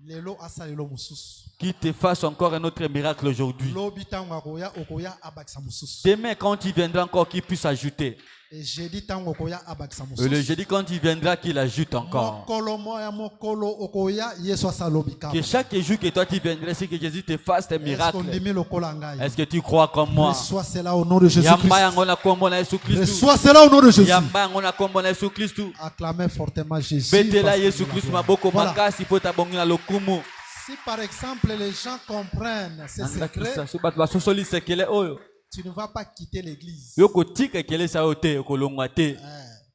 Lelo asalelo mususu. qu'il te fasse encore un autre miracle aujourd'hui. Lobi tango akoya okoya abakisa mususu. Demain, quand il viendra encore, qu'il puisse ajouter. Et jeudi tango okoya abakisa Et mususu. le jeudi, quand il viendra, qu'il ajoute encore. Mokolo moya mokolo okoya Yesu asalobi kama. Que chaque jour que toi tu viendrais, c'est que Jésus te fasse tes Est-ce miracles. qu'on dimi lokola ngai? Est-ce que tu crois comme moi? Reçois cela au nom de Jésus Yamba Christ. yango na kombo na Yesu Kristu. Reçois cela au nom de Jésus. Yamba yango na kombo na Yesu Kristu. Acclamez fortement Jésus. Betela parce que Yesu c'est la Kristu gloire. maboko Voilà. makasi po tabongi na lokumu. Si par exemple les gens comprennent ces Nanga secrets, Krista so bato basosoli sekele oyo. tu ne vas pas quitter l'église. Yo kotika ekele sa yo te, kolongwa te.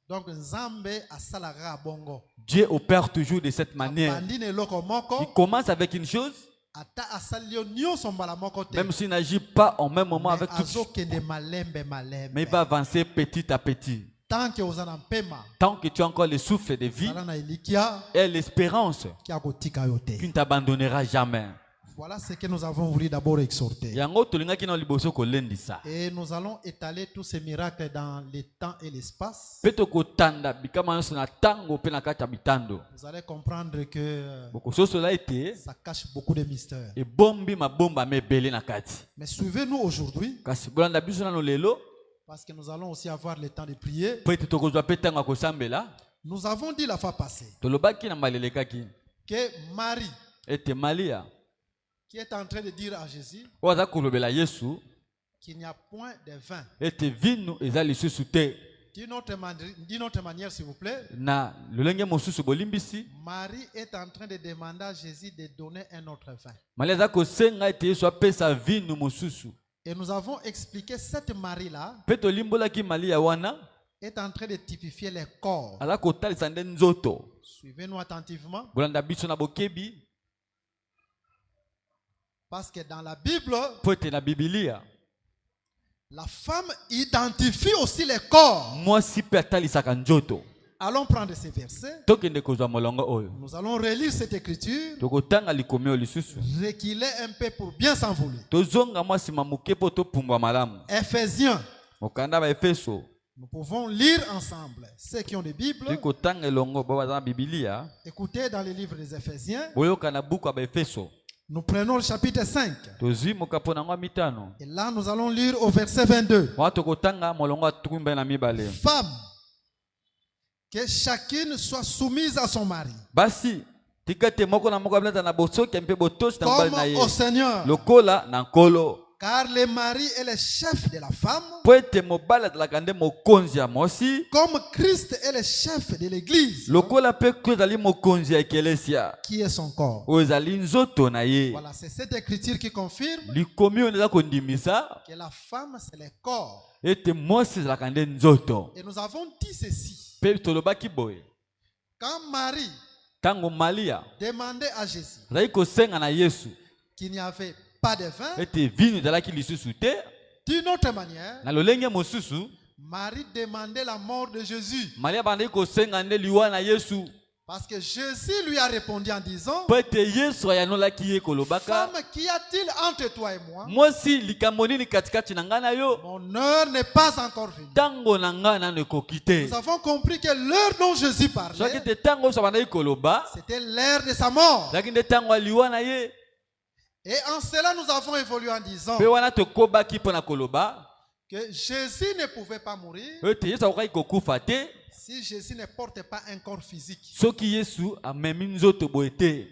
Donc Nzambe asalaka bongo. Dieu opère toujours de cette manière. Bandine loko Il moko commence avec une chose, ata asalio nyonso mbala moko te. même s'il n'agit pas en même moment avec tout, azokende malembe malembe. mais il va avancer petit à petit. Tant que ozana mpema, Tant que tu as encore le souffle de vie zala na elikia et l'espérance, kia kotika yo te. tu ne t'abandonneras jamais. Voilà ce que nous avons voulu d'abord exhorter. Yango tolingaki na liboso kolendisa. Et nous allons étaler tous ces miracles dans le temps et l'espace. Peto kotanda bikama nyonso na tango pe na kati ya bitando. Vous allez comprendre que Bokososola ete ça cache beaucoup de mystères. ebombi mabomba mebele na kati. Mais suivez-nous aujourd'hui, Kasi bolanda biso nano lelo parce que nous allons aussi avoir le temps de prier. po ete tokozwa pe ntango ya kosambela. Nous avons dit la fois passée Tolobaki na malelekaki que Marie, ete Malia qui est en train de dire à Jésus oyo aza kolobela Yesu qu'il n'y a point de vin. ete vino eza lisusu te. D'une autre manière, s'il vous plaît, Na lolenge mosusu bolimbisi Marie est en train de demander à Jésus de donner un autre vin. Malia aza kosenga ete Yesu apesa vino mosusu. Et nous avons expliqué cette Marie-là Pe tolimbolaki Malia wana est en train de typifier les corps. aza kotalisa nde nzoto. Suivez-nous attentivement, Bolanda biso na bokebi parce que dans la Bible, po ete na Bibilia la femme identifie aussi les corps. mwasi mpe atalisaka nzoto. Allons prendre ces versets. Tokende kozwa molongo oyo Nous allons relire cette écriture, tokotanga likomi oyo lisusu reculer un peu pour bien s'envoler. tozonga mwa nsima moke mpo topumbwa malamu. Éphésiens, Mokanda baefeso nous pouvons lire ensemble. Ceux qui ont des Bibles, tokotanga elongo bo baza na Bibilia écoutez dans le livre des Éphésiens. boyoka na buku ya baefeso. Nous prenons le chapitre 5. Tozwi mokapo nango ya mitano Et là, nous allons lire au verset 22. mwa tokotanga molongo ya tuku mbali na mibale. Femme, que chacune soit soumise à son mari, Basi tika te moko na moko abilata na bosoki mpe botosi na mobali comme na ye au Seigneur. lokola na nkolo. Car le mari est le chef de la femme, Po ete mobali azalaka nde mokonzi ya mwasi comme Christ est le chef de l'église, lokola mpe Kristo ezali mokonzi ya ekelesia qui est son corps. oyo ezali nzoto na ye. Voilà, c'est cette écriture qui confirme Likomi oyo eza kondimisa que la femme, c'est le corps. ete mwasi ezalaka nde nzoto. Et nous avons dit ceci. Mpe tolobaki boye Quand Marie ntango Malia demandait à Jésus azali kosenga na Yesu qu'il n'y avait pas de vin, ete vino ezalaki lisusu te, d'une autre manière, na lolenge mosusu Marie demandait la mort de Jésus. Malia bandaki kosenga nde liwa na Yesu Parce que Jésus lui a répondu en disant, po ete Yesu ayanolaki ye kolobaka femme, qu'y a-t-il entre toi et moi? mwasi likambo nini katikati na ngai na yo, Mon heure n'est pas encore venue. ntango na ngai nano ekoki te. Nous avons compris que l'heure dont Jésus Soki parlait, ete ntango oyo abandaki koloba c'était l'heure de sa mort. ezalaki nde ntango ya liwa na ye. Et en cela, nous avons évolué en disant Mpe wana tokobaki mpo na koloba que Jésus ne pouvait pas mourir ete Yesu akokaki kokufa te si Jésus ne porte pas un corps physique. soki Yesu amemi nzoto boye te.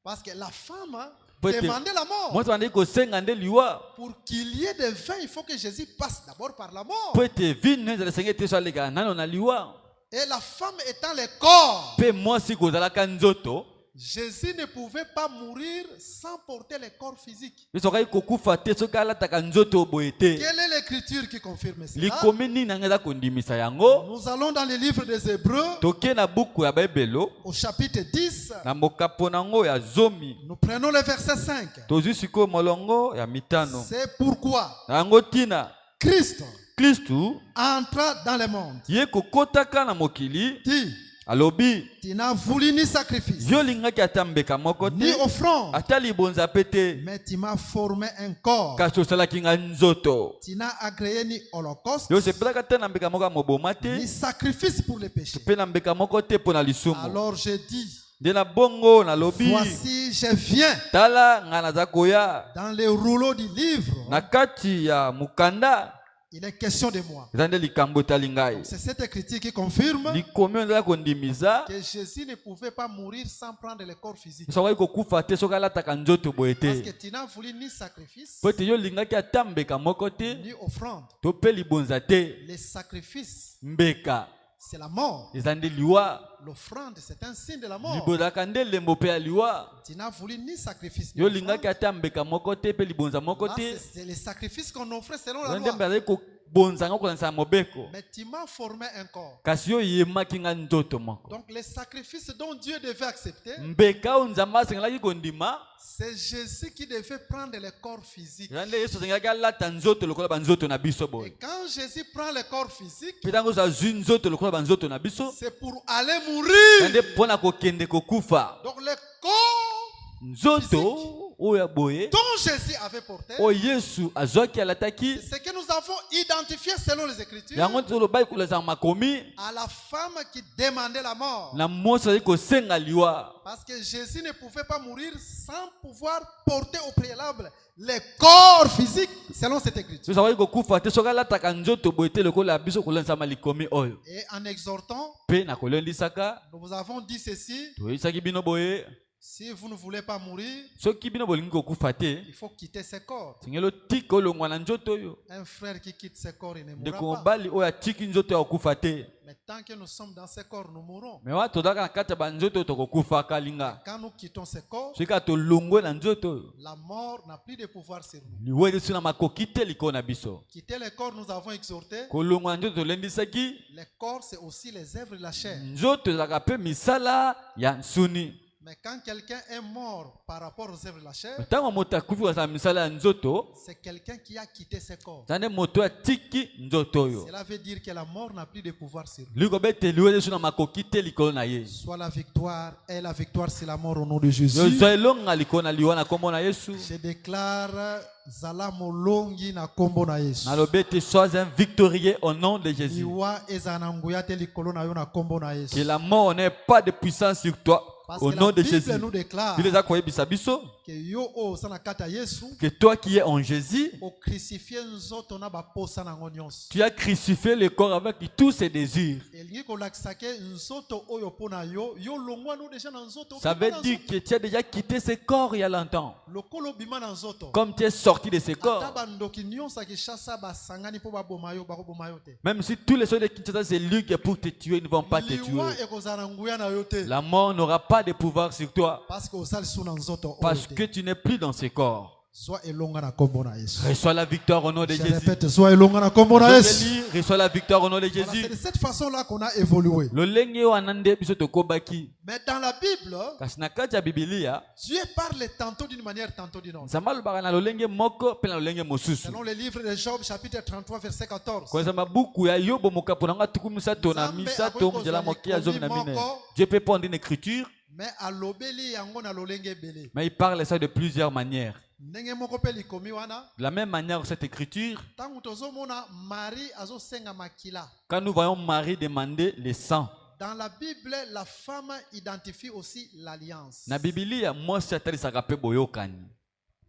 Parce que la femme Peut-être- demandait la mort. mwasi abandaki kosenga nde liwa Pour qu'il y ait de vin, il faut que Jésus passe d'abord par la mort. po ete vino ezala esengi ete so alekaka nano na liwa. Et la femme étant le corps, Mpe mwasi kozalaka nzoto Jésus ne pouvait pas mourir sans porter le corps physique. Yesu akokaki kokufa te soki alataka nzoto boye te. Quelle est l'écriture qui confirme cela? Likomi nini nanga eza kondimisa yango? Nous allons dans le livre des Hébreux, Toke na buku ya baebelo au chapitre 10. na mokapo nango ya zomi. Nous prenons le verset 5. Tozwi sikoyo molongo ya mitano. C'est pourquoi Na yango tina Christ Kristu entra dans le monde. ye kokotaka na mokili Dit, alobi Tu n'as voulu ni sacrifice, yo lingaki ata mbeka moko ni te offrande, ata libonza pe te mais tu m'as formé un corps. kasi osalaki nga nzoto Tu n'as agréé ni holocauste, yo sepelaka te na mbeka moko ya moboma te ni sacrifice pour les péchés. mpe na mbeka moko te mpo na lisumu Alors je dis, nde na bongo nalobi voici, je viens. tala nga naza koya Dans les rouleaux du livre, na kati ya mukanda il est question de moi. eza nde likambo etali ngai C'est cette écriture qui confirme likomi oyo ezala kondimisa que Jésus ne pouvait pas mourir sans prendre le corps physique. soki kokufa te soki alataka nzoto boye Parce que te tu n'as voulu ni sacrifice, po ete yo olingaki ata mbeka moko te ni offrande. to mpe libonza te Les sacrifices, mbeka c'est la mort. eza nde liwa L'offrande, c'est un signe de la mort. libonzaka nde lembo mpe ya liwa Tu n'as voulu ni sacrifice, ni yo offrande. olingaki ata mbeka moko te mpe libonza moko Là, te c'est les sacrifices qu'on offrait selon la eza nde loi. mbe azali kobonzanga kolandisa mobeko Mais tu m'as formé un corps. kasi yo oyemaki nga nzoto moko Donc les sacrifices dont Dieu devait accepter, mbeka oyo nzambe asengelaki kondima c'est Jésus qui devait prendre le corps physique. eza nde yesu asengelaki alata nzoto lokola banzoto na biso Et boye quand Jésus prend le corps physique, mpe ntango ozo azwi nzoto lokola banzoto na biso c'est pour aller eza mourir. nde mpo na kokende kokufa Donc le corps nzoto oyo ya boye dont Jésus avait porté, oyo yesu azwaki alataki c'est ce que nous avons identifié selon les Écritures yango tolobai koleza makomi à la femme qui demandait la mort. na mwasi azali kosenga liwa Parce que Jésus ne pouvait pas mourir sans pouvoir porter au préalable le corps physique selon cette Écriture. soki azali kokufa te soki alataka nzoto boye te lokola ya biso kolendisama likomi oyo Et en exhortant, mpe na kolendisaka nous vous avons dit ceci, toyebisaki bino boye si vous ne voulez pas mourir, soki bino bolingi kokufa te il faut quitter ce corps. sengeli otika olongwa na nzoto oyo Un frère qui quitte ce corps, il ne ndeko mourra pas. mobali oyo atiki nzoto ya kokufa te Mais tant que nous sommes dans ce corps, nous mourrons. me wana tozalaka na kati ya banzoto oyo tokokufaka linga Quand nous quittons ce corps, soki kaka tolongwe na nzoto oyo la mort n'a plus de pouvoir sur nous. liwa esi na makoki te likolo na biso Quitter le corps, nous avons exhorté. kolongwa na nzoto tolendisaki Le corps, c'est aussi les œuvres de la chair. nzoto ezalaka mpe misala ya nsuni Mais quand quelqu'un est mort par rapport aux œuvres de la chair, ntango moto akufi kosala misala ya nzoto c'est quelqu'un qui a quitté ce corps. eza nde moto atiki nzoto oyo Cela veut dire que la mort n'a plus de pouvoir sur nous. likobe ete liwa esi na makoki te likolo na ye Soit la victoire et la victoire, c'est la mort au nom de Jésus. yozwa elonga likolo na liwa na kombo na yesu Je déclare Zala molongi na kombo na Yesu. nalobi ete sois un victorieux au nom de Jésus Liwa eza na nguya te likolo na yo na kombo na que Yesu. la mort n'ait pas de puissance sur toi Parce au que nom la de Bible Jésus nous déclare Bible eza koyebisa biso que yo o sana kata Yesu que toi qui es en Jésus o crucifié nzoto na baposa nango nyonso. tu as crucifié le corps avec tous ses désirs. Elingi kolakisa ke nzoto oyo pona yo yo longwa no déjà na nzoto. Ça veut dire que tu as déjà quitté ce corps il y a longtemps. Lokolo bima na nzoto. Comme tu es sorti de ce Ata corps. bandoki nyonso akishasa basangani po baboma yo bakoboma yo te. Même si tous les soldats de Kinshasa c'est lui qui est pour te tuer, ils ne vont pas te Liwa tuer. ekozala nguya na yo te. La mort n'aura pas de pouvoir sur toi Parce que osali su na nzoto oyo parce te. que tu n'es plus dans ce corps. Sois elonga na kombo na Yesu. Reçois la victoire au nom de Je Jésus. répète, sois elonga na kombo na Je Yesu. vais lire, reçois la victoire au nom de Voilà, c'est Jésus. de cette façon-là qu'on a évolué. Lolenge wanande biso tokobaki. Mais dans la Bible, Kasi na kati ya Biblia, Dieu parle tantôt d'une manière, tantôt d'une autre. nzambe alobaka na lolenge moko mpe na lolenge mosusu. Selon le livre de Job, chapitre 33, verset 14. Kwa nzambe buku ya Yobo mokapo nanga tuku misato na Nzambe misato akoki mzela kozwa moki ya zomi na likomi mine. moko. Dieu peut prendre une écriture, Mais alobeli yango na lolenge ebele. mais il parle ça de plusieurs manières. Ndenge moko pe likomi wana, De la même manière, cette écriture, tango tozomona Marie azosenga makila. quand nous voyons Marie demander le sang, Dans la Bible, la femme identifie aussi l'alliance. na Biblia mwasi atalisaka pe boyokani.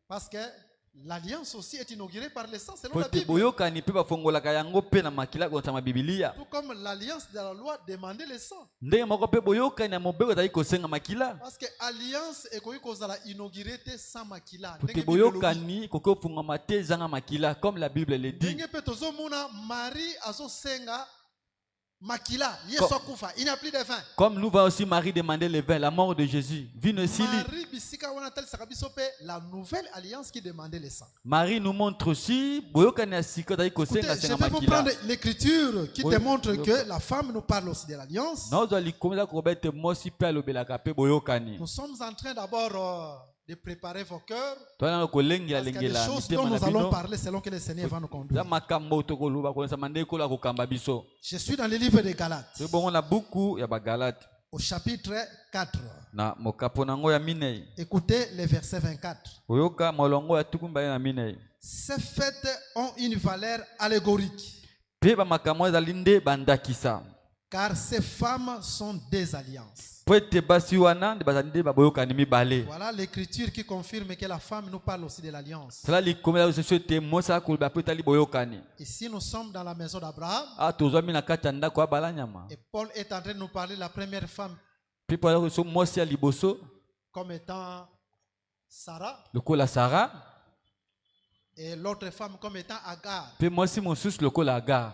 Parce que l'alliance aussi est inaugurée par le sang selon Po la te Bible. boyokani pe bafongolaka yango pe na makila kotama Biblia. Tout comme l'alliance de la loi demandait le sang. Ndenge moko pe boyokani ya mobeko ezali kosenga makila. Parce que alliance ekoki kozala inaugurée te sans makila. Po te Ndenge Bible elobi. boyokani koki ofungama te ezanga makila comme la Bible le dit. Ndenge pe tozomona Marie azosenga makila Yesu akufa, il n'y a plus de vin. Comme nous voyons aussi Marie demander le vin, la mort de Jésus. Vino sili. Marie bisika wana talisaka biso pe la nouvelle alliance qui demandait le sang. Marie nous montre aussi boyokani ya sika ezali Écoutez, kosenga je senga vais vous makila. prendre l'écriture qui Oui, démontre oui. que la femme nous parle aussi de l'alliance. Naozwa likomeza kobete mosi pe alobelaka pe boyokani. Nous sommes en train d'abord de préparer vos cœurs. Toa na kolengela Parce qu'il y a des lengela choses mitema dont na nous allons bino. parler selon que le Seigneur va nous Za conduire. makambo tokoloba kolesa mande kola kokamba biso. Je suis dans le livre des Galates, So bongo na buku ya bagalate au chapitre 4. na mokapo nango ya minei. Écoutez le verset 24. Oyoka molongo ya tukumba na minei. Ces fêtes ont une valeur allégorique, Pe ba makambo ezali nde bandakisa. car ces femmes sont des alliances. Po ete basi wana nde bazali nde baboyokani mibale. Voilà l'écriture qui confirme que la femme nous parle aussi de l'alliance. Sala likomela biso so ete mwasi akoloba po etali boyokani. Ici, nous sommes dans la maison d'Abraham Ah tozwami na kati ya ndako ya balanyama. et Paul est en train de nous parler de la première femme Pe po azali so mwasi ya liboso comme étant Sarah lokola Sara. et l'autre femme comme étant Agar. Pe mwasi mosusu lokola Agar.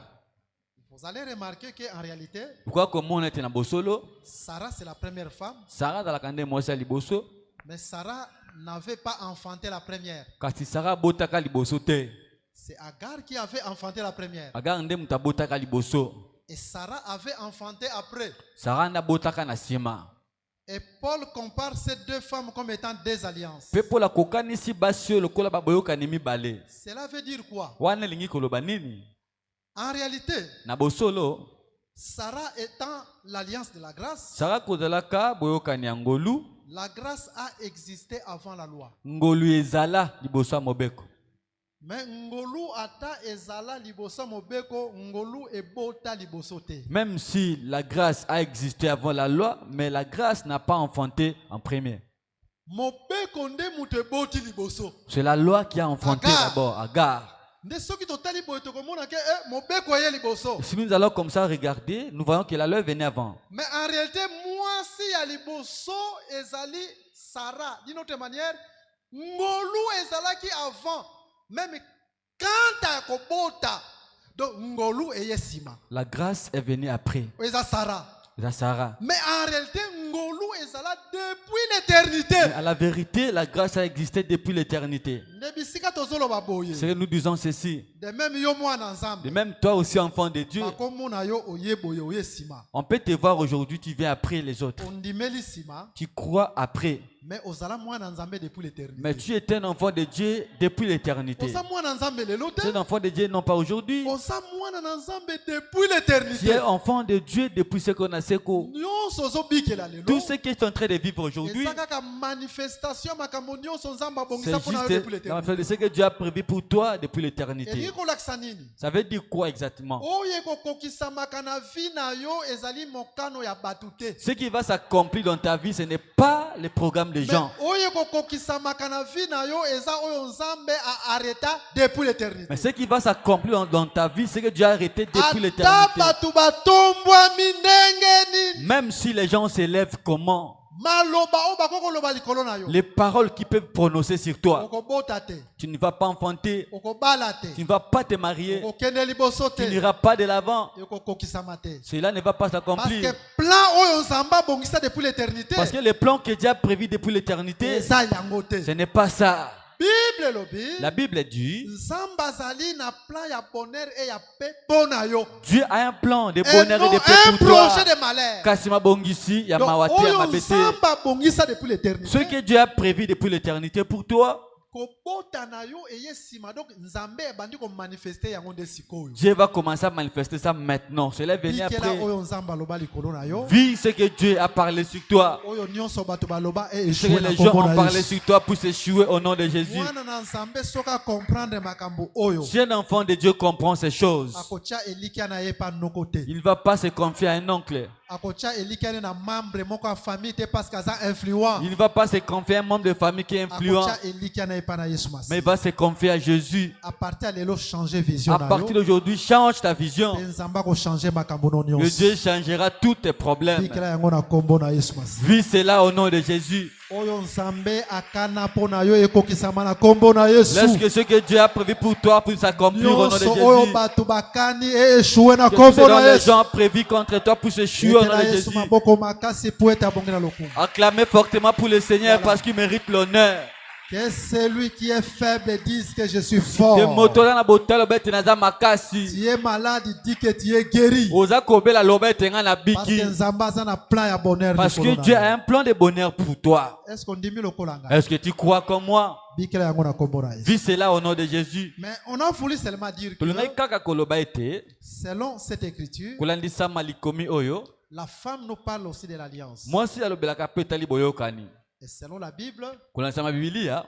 Vous allez remarquer qu'en réalité, Pourquoi komona ete na bosolo Sarah c'est la première femme, Sara azalaka nde mwasi ya liboso mais Sarah n'avait pas enfanté la première. kasi Sara abotaka liboso te. C'est Agar qui avait enfanté la première. Agar nde moto abotaka liboso. Et Sarah avait enfanté après. Sara nde abotaka na nsima. Et Paul compare ces deux femmes comme étant des alliances. Pe mpo na kokanisi basi oyo lokola baboyokani mibale. Cela veut dire quoi? Wana elingi koloba nini? En réalité, Na bosolo Sarah étant l'alliance de la grâce, Sara kozalaka boyokani ya ngolu. la grâce a existé avant la loi. Ngolu ezala liboso ya mobeko. Mais ngolu ata ezala liboso mobeko, ngolu ebota liboso te. Même si la grâce a existé avant la loi, mais la grâce n'a pas enfanté en premier. Mobeko nde muto eboti liboso. C'est la loi qui a enfanté Agar. d'abord Agar. Nde soki totali boye tokomona ke mobeko ye liboso. Si nous allons comme ça regarder, nous voyons que la loi venait avant. Mais en réalité, mwasi ya liboso ezali Sarah. D'une autre manière, ngolu ezalaki avant. Même quand a kobota. Donc ngolu eye sima. La grâce est venue après. Eza Sarah. La Sarah. Mais en réalité, ngolu ezala depuis l'éternité. Mais à la vérité, la grâce a existé depuis l'éternité. Nebisika tozoloba boye. C'est que nous disons ceci. De même yo mwana nzambe. De même, toi aussi, enfant de Dieu, Bakomona yo oye boye oye sima. on peut te voir aujourd'hui, tu viens après les autres. Ondimeli sima. Tu crois après. Mais ozala mwana nzambe depuis l'éternité. Mais tu es un enfant de Dieu depuis l'éternité. Oza mwana nzambe lelo te. Tu es un enfant de Dieu non pas aujourd'hui. Oza mwana na nzambe depuis l'éternité. Tu es enfant de Dieu depuis ce qu'on a séco. Nyonso ozobikela lelo. Tout ce que tu es en train de vivre aujourd'hui, Eza kaka manifestation makambo nyonso nzambe c'est abongisa mpona yo depuis juste dans l'éternité. ce que Dieu a prévu pour toi depuis l'éternité. Elingi kolakisa nini? Ça veut dire quoi exactement? Oyo ekokokisamaka na vi na yo ezali mokano ya bato te. Ce qui va s'accomplir dans ta vie, ce n'est pas le programme des Mais gens. oyo ekokokisamaka na vi na yo eza oyo nzambe arrêta depuis l'éternité. Mais ce qui va s'accomplir dans ta vie, c'est que Dieu a arrêté depuis Ata l'éternité. bato batombwami ndenge nini. Même si les gens s'élèvent comment, Maloba o bakoko loba likolo na yo. les paroles qu'ils peuvent prononcer sur toi, Okobota te. tu ne vas pas enfanter, Okobala te. tu ne vas pas te marier, Okokende liboso tu te. n'iras pas de l'avant. Ekokokisama te. Cela ne va pas Parce s'accomplir. que plan oyo nzamba bongisa depuis l'éternité. Parce que les plans que Dieu a prévus depuis l'éternité, Eza yango te. ce n'est pas ça. Bible lobi. La Bible dit, Nzamba zali na plan ya bonheur et ya paix pona yo. Dieu a un plan de Et bonheur non et de un paix pour toi. projet de malheur. Kasima bongisi, ya Donc mawate, ya oyo mabete. nzamba bongisa depuis Ce l'éternité. que Dieu a prévu depuis l'éternité pour toi, Kobota na yo eye sima. Donc nzambe ebandi ko manifester yango nde sikoyo. Dieu va commencer à manifester ça maintenant. Cela est venu Bikela après. oyo nzamba loba likolo na yo. Vis ce que Dieu a parlé sur toi. Oyo nyonso bato baloba e Ce échoué que na les gens kombo ont na parlé Yesu. sur toi pour s'échouer au nom de Jésus. Mwana na nzambe soka comprendre makambo oyo. Si un enfant de Dieu comprend ces choses, Akocha elikia na ye pa noko te. il ne va pas se confier à un oncle. Akocha elikia na membre moko ya famille te parce que aza influent. Il ne va pas se confier à un membre de famille qui est influent. Akocha elikia na ye pa na Yesu Mais Masi. il va se confier à Jésus. À partir de l'élo changer vision À na partir yo. d'aujourd'hui, change ta vision. Nzamba ko changer makambo no Le nyonso. Dieu changera tous tes problèmes. Bikela yango na kombo na Yesu Masi. Vis cela au nom de Jésus. Oyo nzambe akana pona yo ekokisama na kombo na Yesu. Laisse que ce que Dieu a prévu pour toi puisse s'accomplir au nom de Nyonso oyo Jésus. bato bakani e échoué na Que tout ce kombo dont na les Yesu. gens ont prévu contre toi puisse échouer au nom Ekela de Yesu Jésus. maboko makasi po ete abongi na lokumu. Acclamez fortement pour le Seigneur parce qu'il mérite l'honneur. Que celui qui est faible dise que je suis Te fort. motola na botalo bete naza makasi. Tu es malade, dis que tu es guéri. Oza kobela lobete nga na Parce biki. que Nzamba a un plan à bonheur. Parce que Dieu a un plan de bonheur pour toi. Est-ce qu'on dit le kolanga? Est-ce que tu crois comme moi? Bikela yango na kombo na Yesu. Vis cela au nom de Jésus. Mais on a voulu seulement dire Tolongai que kaka koloba ete selon cette écriture, kolandisa malikomi oyo la femme nous parle aussi de l'alliance. mwasi alobelaka pe etali boyokani. Et selon la Bible, Kolandisa mabibilia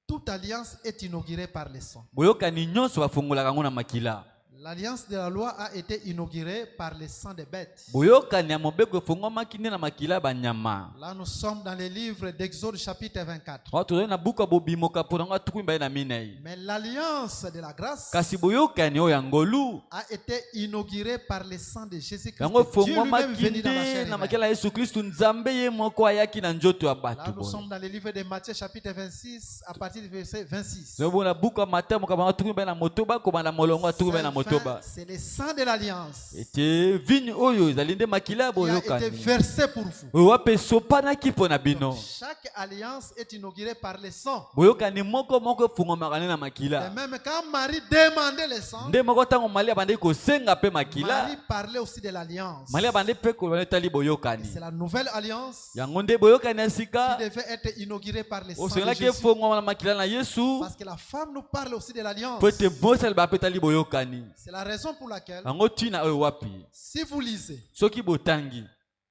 toute alliance est inaugurée par les sang. boyokani nyonso bafungolaka ngo na makila. L'alliance de la loi a été inaugurée par le sang des bêtes. Boyokani ya mobeko efungwamaki nde na makila ya banyama. Là, nous sommes dans le livre d'Exode chapitre 24. Awa tozali na buku ya bobimoka mpo nango atukumi mibale na minei. Mais l'alliance de la grâce Kasi boyokani oyo ya ngolu a été inaugurée par le sang de Jésus-Christ. yango Dieu lui-même efungwamaki venu dans la chair nde humaine. na makila ya Yesu Kristu nzambe ye moko ayaki na nzoto ya Là, bato nous boye. sommes dans le livre de Matthieu chapitre 26 à partir du verset 26. Tozomona buku ya Matayo mokambo atukumi mibale na motoba kobanda molongo atukumi mibale na motoba. C'est le sang de l'alliance Ete vigne oyo ezali nde makila ya qui a été boyokani. versé pour vous. Oyo wape esopanaki mpo na bino. Chaque alliance est inaugurée par le sang. Boyokani moko efungwamaka nde na Et makila. même quand Marie demandait le sang, Nde moko ntango mali abandi kosenga mpe makila. Marie parlait aussi de l'alliance. Mali abandi mpe koloba etali boyokani. C'est la nouvelle alliance Yango nde boyokani ya qui sika devait être inaugurée par le sang de osengaki Jésus. efungwama na makila na Yesu. Parce que la femme nous parle aussi de l'alliance. Po ete mosi alobaka mpe etali boyokani. C'est la raison pour laquelle, Yango ntina oyo wapi. si vous lisez, Soki botangi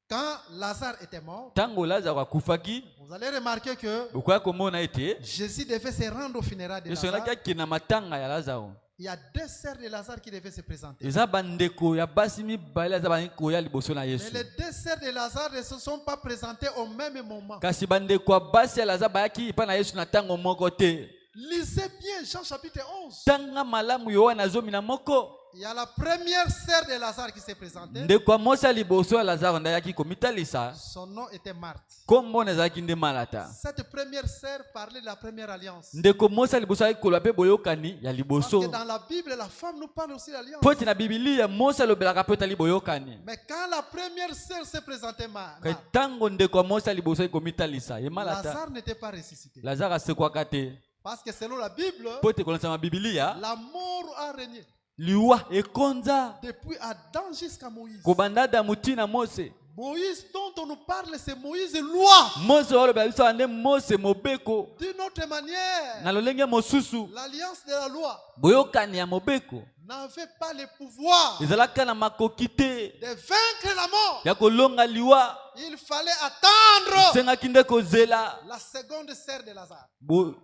quand Lazare était mort, ntango Lazaro akufaki vous allez remarquer que okoya komona ete Jésus devait se rendre au funérailles de esengaki Lazare. akende na matanga ya Lazaro. Il y a deux sœurs de Lazare qui devaient se présenter. Eza bandeko ya basi mibale aza bandi koya liboso na Mais Yesu. les deux sœurs de Lazare ne se sont pas présentées au même moment. Kasi bandeko ya basi ya Lazaro bayaki epai na Yesu na ntango moko te. Lisez bien Jean chapitre 11. Tanga malamu Yohana azomi na moko. Il y a la première sœur de Lazare qui s'est présentée. Ndeko ya mwasi ya liboso ya Lazaro nde ayaki komitalisa. Son nom était Marthe. Kombo na ezalaki nde Malata. Cette première sœur parlait de la première alliance. Ndeko mwasi ya liboso ayaki koloba mpe boyokani ya Parce liboso. que dans la Bible, la femme nous parle aussi d'alliance. Po ete na Bibilia mwasi alobelaka mpe etali boyokani. Mais quand la première sœur s'est présentée, Kai ntango ndeko ya mwasi ya liboso ayaki komitalisa ye Malata. Lazare n'était pas ressuscité. Lazaro asekwaka te. Parce que selon la Bible, Po ete kolonisa ma Bibilia la mort a régné liwa ekonza depuis Adam jusqu'à Moïse. kobanda Adamu tina Mose. Moïse dont on nous parle, c'est Moïse loi. Mose oyo alobela biso ande Mose mobeko D'une autre manière, na lolenge mosusu l'alliance de la loi boyokani ya mobeko n'avait pas le pouvoir ezalaka na makoki te de vaincre la mort. ya kolonga liwa. Il fallait attendre Esengaki nde kozela la seconde sœur de Lazare.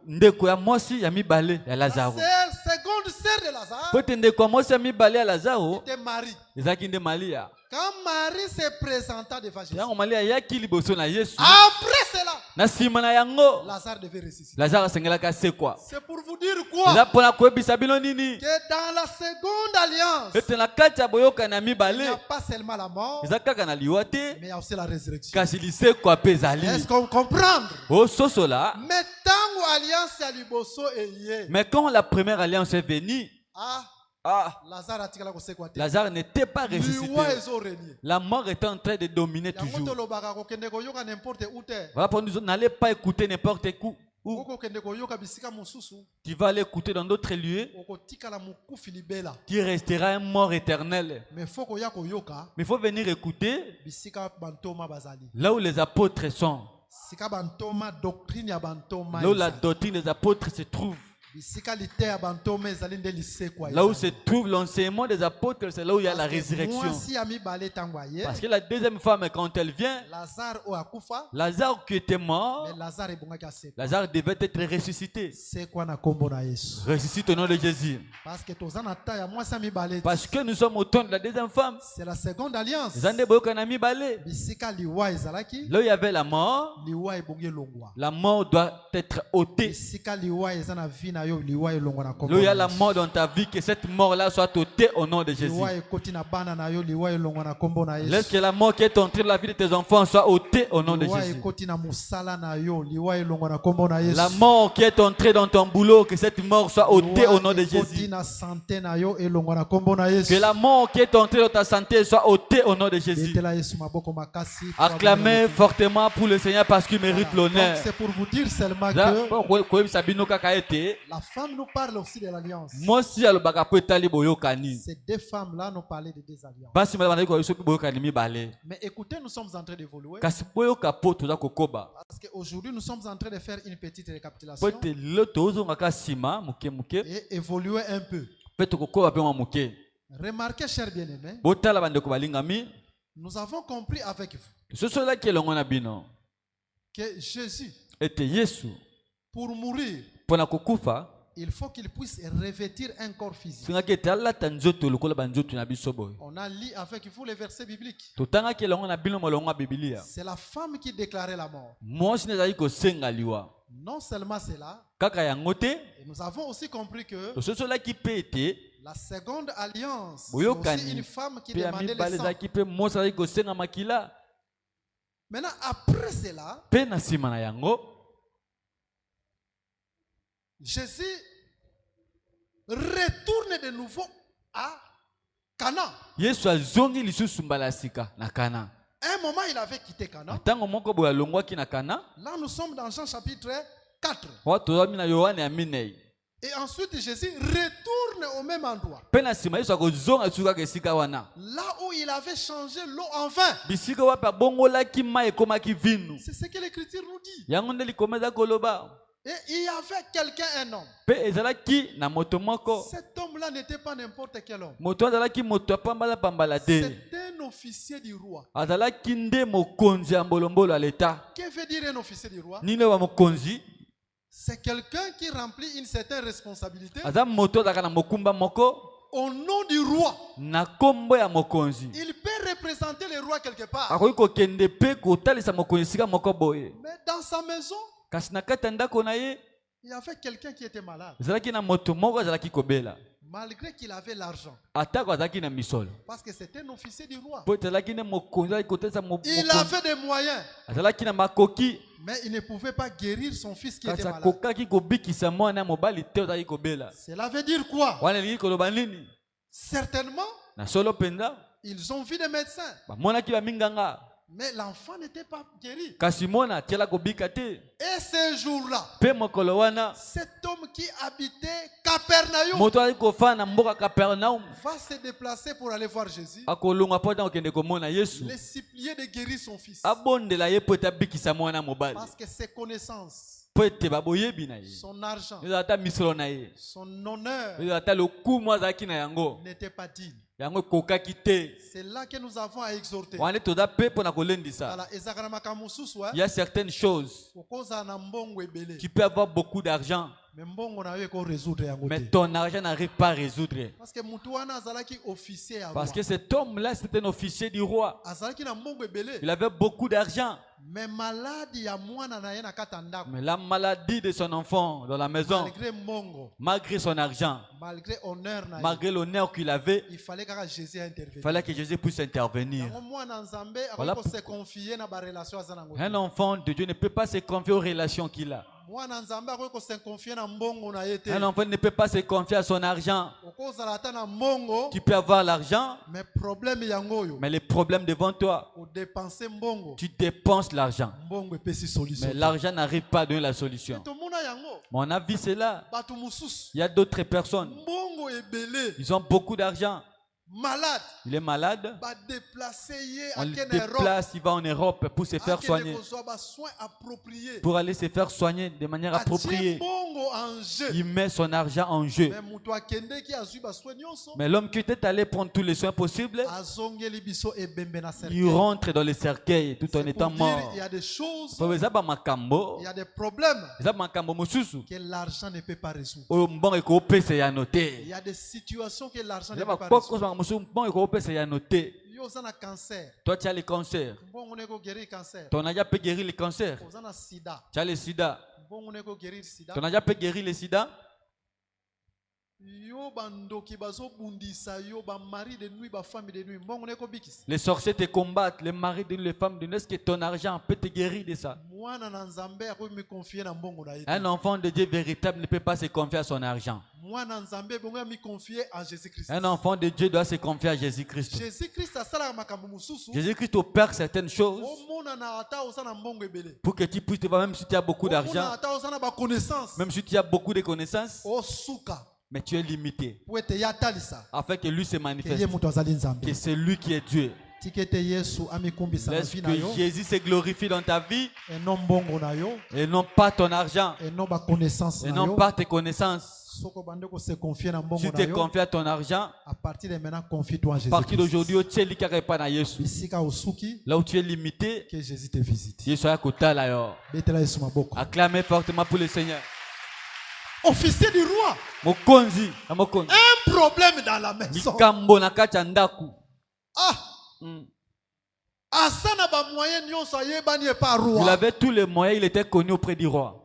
ndeko ya mwasi ya mibale ya La Lazaro. seconde sœur de Lazare Po ete ndeko ya mwasi ya mibale ya Lazaro était Marie. ezalaki nde Malia. Quand Marie se présenta devant Jésus, Yango Malia ayaki liboso na Yesu. après cela, Na nsima na yango Lazare devait ressusciter. Lazaro asengelaki asekwa. C'est pour vous dire quoi? Eza mpona koyebisa bino nini Que dans la seconde alliance, ete na kati ya boyokani ya il n'y mibale a pas seulement la mort, eza kaka na liwa te mais il y a aussi la résurrection. kasi lisekwa mpe ezali. Est-ce qu'on comprend? ososola. Mais tant alliance à Liboso et Yé, Mais quand la première alliance est venue, Lazare a tiré la conséquence. Lazare n'était pas ressuscité. La mort était en train de dominer toujours. Voilà pour nous, n'allez pas écouter n'importe où. Tu vas aller écouter dans d'autres lieux. Tu resteras un mort éternel. Mais il faut venir écouter là où les apôtres sont. Là où la doctrine des apôtres se trouve. Là où se trouve l'enseignement des apôtres, c'est là où il y a la résurrection. Parce que la deuxième femme, quand elle vient, Lazare qui était mort, Lazare devait être ressuscité. Ressuscite au nom de Jésus. Parce que nous sommes au temps de la deuxième femme. C'est la seconde alliance. Là où il y avait la mort doit être ôtée. il y a la mort dans ta vie, que cette mort-là soit ôtée au nom de Jésus. Laisse que la mort qui est entrée dans la vie de tes enfants soit ôtée au nom de Jésus. La mort qui est entrée dans ton boulot, que cette mort soit ôtée au nom de Jésus. Que la mort qui est entrée dans ta santé soit ôtée au nom de Jésus. Acclamez fortement pour le Seigneur parce qu'il mérite l'honneur. C'est pour vous dire seulement que la femme nous parle aussi de l'alliance. Ces deux femmes-là nous parlaient de des alliances. Mais écoutez, nous sommes en train d'évoluer. Parce qu'aujourd'hui, nous sommes en train de faire une petite récapitulation et évoluer un peu. Remarquez, chers bien-aimés, nous avons compris avec vous que Jésus, pour mourir, il faut qu'il puisse revêtir un corps physique. On a lu avec vous les versets bibliques. C'est la femme qui déclarait la mort. Non seulement cela, et nous avons aussi compris que la seconde alliance, c'est aussi une femme qui demandait le sang. Maintenant, après cela, Jésus retourne de nouveau à Cana. Un moment, il avait quitté Cana. Là, nous sommes dans Jean chapitre 4. Et ensuite, Jésus retourne au même endroit. Là où il avait changé l'eau en vin. C'est ce que l'Écriture nous dit. Et il y avait quelqu'un, un homme. Cet homme-là n'était pas n'importe quel homme. C'était un officier du roi. Que veut dire un officier du roi? C'est quelqu'un qui remplit une certaine responsabilité au nom du roi. Il peut représenter le roi quelque part. Mais dans sa maison, il y avait quelqu'un qui était malade. Malgré qu'il avait l'argent. Parce que c'était un officier du roi. Il avait des moyens. Mais il ne pouvait pas guérir son fils qui était malade. Cela veut dire quoi? Certainement, ils ont vu des médecins. Mais l'enfant n'était pas guéri. Et ce jour-là, cet homme qui habitait Capernaum va se déplacer pour aller voir Jésus, le supplier de guérir son fils. Parce que ses connaissances, son argent, son honneur n'était pas digne. C'est là que nous avons à exhorter. Il y a certaines choses. Tu peux avoir beaucoup d'argent, mais ton argent n'arrive pas à résoudre. Parce que cet homme-là, c'était un officier du roi. Il avait beaucoup d'argent. Mais la maladie de son enfant dans la maison, malgré son argent, malgré l'honneur qu'il avait, il fallait que Jésus puisse intervenir. Voilà. Un enfant de Dieu ne peut pas se confier aux relations qu'il a. Un enfant ne peut pas se confier à son argent. Tu peux avoir l'argent, mais les problèmes devant toi, tu dépenses l'argent, mais l'argent n'arrive pas à donner la solution. On a vu cela. Il y a d'autres personnes, ils ont beaucoup d'argent. Malade. Il est malade. On le déplace, il va en Europe pour se faire soigner. Pour aller se faire soigner de manière appropriée. Il met son argent en jeu. Mais l'homme qui était allé prendre tous les soins possibles, il rentre dans le cercueil tout en étant mort. Il y a des choses, il y a des problèmes que l'argent ne peut pas résoudre. Il y a des situations que l'argent ne peut pas résoudre. Toi, tu as le cancer. Ton âge peut guérir le cancer. Tu as le sida. Ton âge peut guérir le sida. Les sorciers te combattent, les maris de nuit, les femmes de nuit. Est-ce que ton argent peut te guérir de ça? Un enfant de Dieu véritable ne peut pas se confier à son argent. Un enfant de Dieu doit se confier à Jésus-Christ. Jésus-Christ opère certaines choses pour que tu puisses te voir, même si tu as beaucoup d'argent, même si tu as beaucoup de connaissances, mais tu es limité. Afin que lui se manifeste. Que c'est lui qui est Dieu. Laisse que Jésus se glorifie dans ta vie et non pas ton argent et non pas tes connaissances. Si tu te confies à ton argent, à partir d'aujourd'hui, là où tu es limité, que Jésus te visite. Acclamez fortement pour le Seigneur. Officier du roi. Un problème dans la maison. Il avait tous les moyens, il était connu auprès du roi.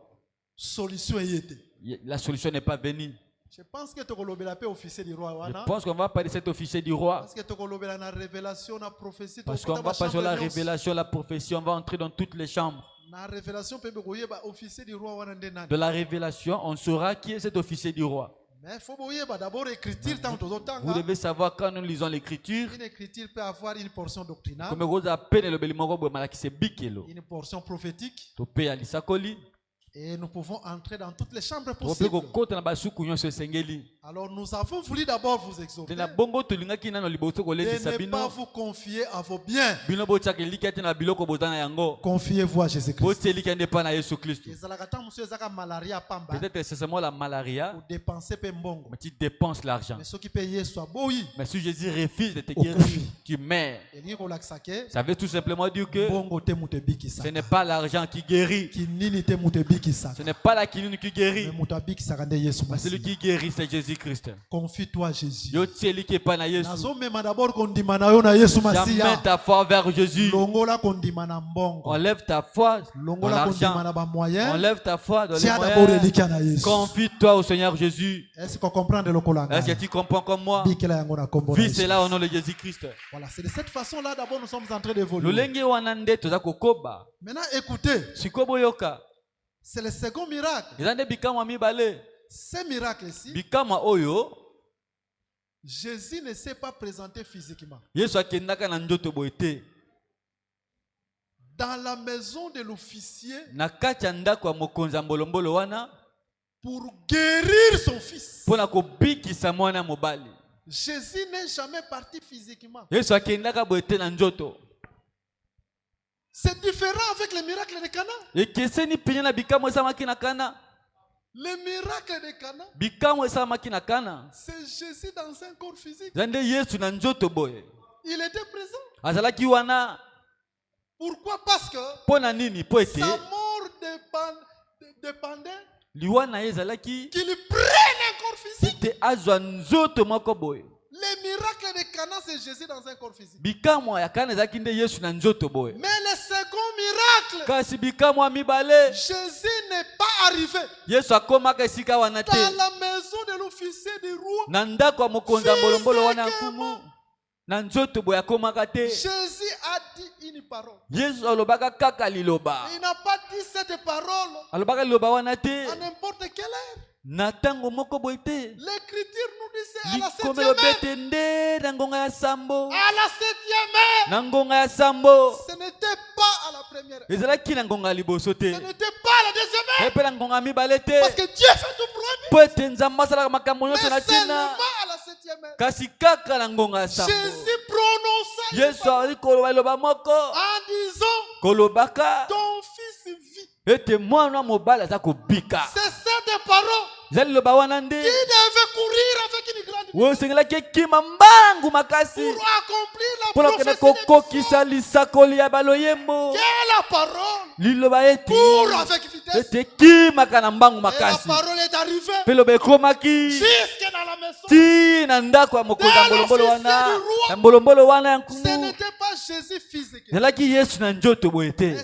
Solution était. La solution n'est pas venue. Je pense que tu as officier du roi. Je pense qu'on va parler de cet officier du roi. Parce qu'on va passer sur la révélation, la prophétie, on va entrer dans toutes les chambres. De la révélation, on saura qui est cet officier du roi. Vous devez savoir quand nous lisons l'écriture, une écriture peut avoir une portion doctrinale, une portion prophétique, et nous pouvons entrer dans toutes les chambres possibles. Alors nous avons voulu d'abord vous exhorter de ne pas vous confier à vos biens. Confiez-vous à Jésus-Christ. Peut-être c'est seulement la malaria, mais tu dépenses l'argent. Mais si Jésus refuse de te guérir, tu meurs. Ça veut tout simplement dire que ce n'est pas l'argent qui guérit. Ce n'est pas la quinine qui guérit. Mais celui qui guérit, c'est Jésus-Christ. Confie-toi à Jésus. Jamais Jamais ta foi vers Jésus. Enlève ta foi dans l'argent. Enlève ta foi dans les moyens. Confie-toi au Seigneur Jésus. Est-ce que tu comprends comme moi? Vis cela au nom de Jésus-Christ. Voilà, c'est de cette façon-là d'abord nous sommes en train d'évoluer. Maintenant écoutez. C'est le second miracle. Ce miracle-ci, Jésus ne s'est pas présenté physiquement. Dans la maison de l'officier, pour guérir son fils. Jésus n'est jamais parti physiquement. C'est différent avec le miracle de Cana. Le miracle de Cana, c'est Jésus dans un corps physique. Il était présent. Pourquoi? Parce que sa mort dépendait qu'il prenne un corps physique. Le miracle de Cana, c'est Jésus dans un corps physique. Mais le second miracle, Jésus n'est pas arrivé dans la maison de l'officier du roi. Jésus a dit une parole. Il n'a pas dit cette parole à n'importe quelle heure. L'écriture nous dit c'est à la 7e heure. À la 7e heure. Ce n'était pas à la première heure. Ce n'était pas à la 2e heure. Parce que Dieu fait tout promis. Mais seulement à la 7e heure. Jésus prononça en disant ton fils vit. C'est cette parole qui devait courir avec une grande vitesse pour accomplir la prophétie. Quelle la parole pour avec vitesse. Et la parole est arrivée jusque dans la maison. Ce n'était pas Jésus physique, mais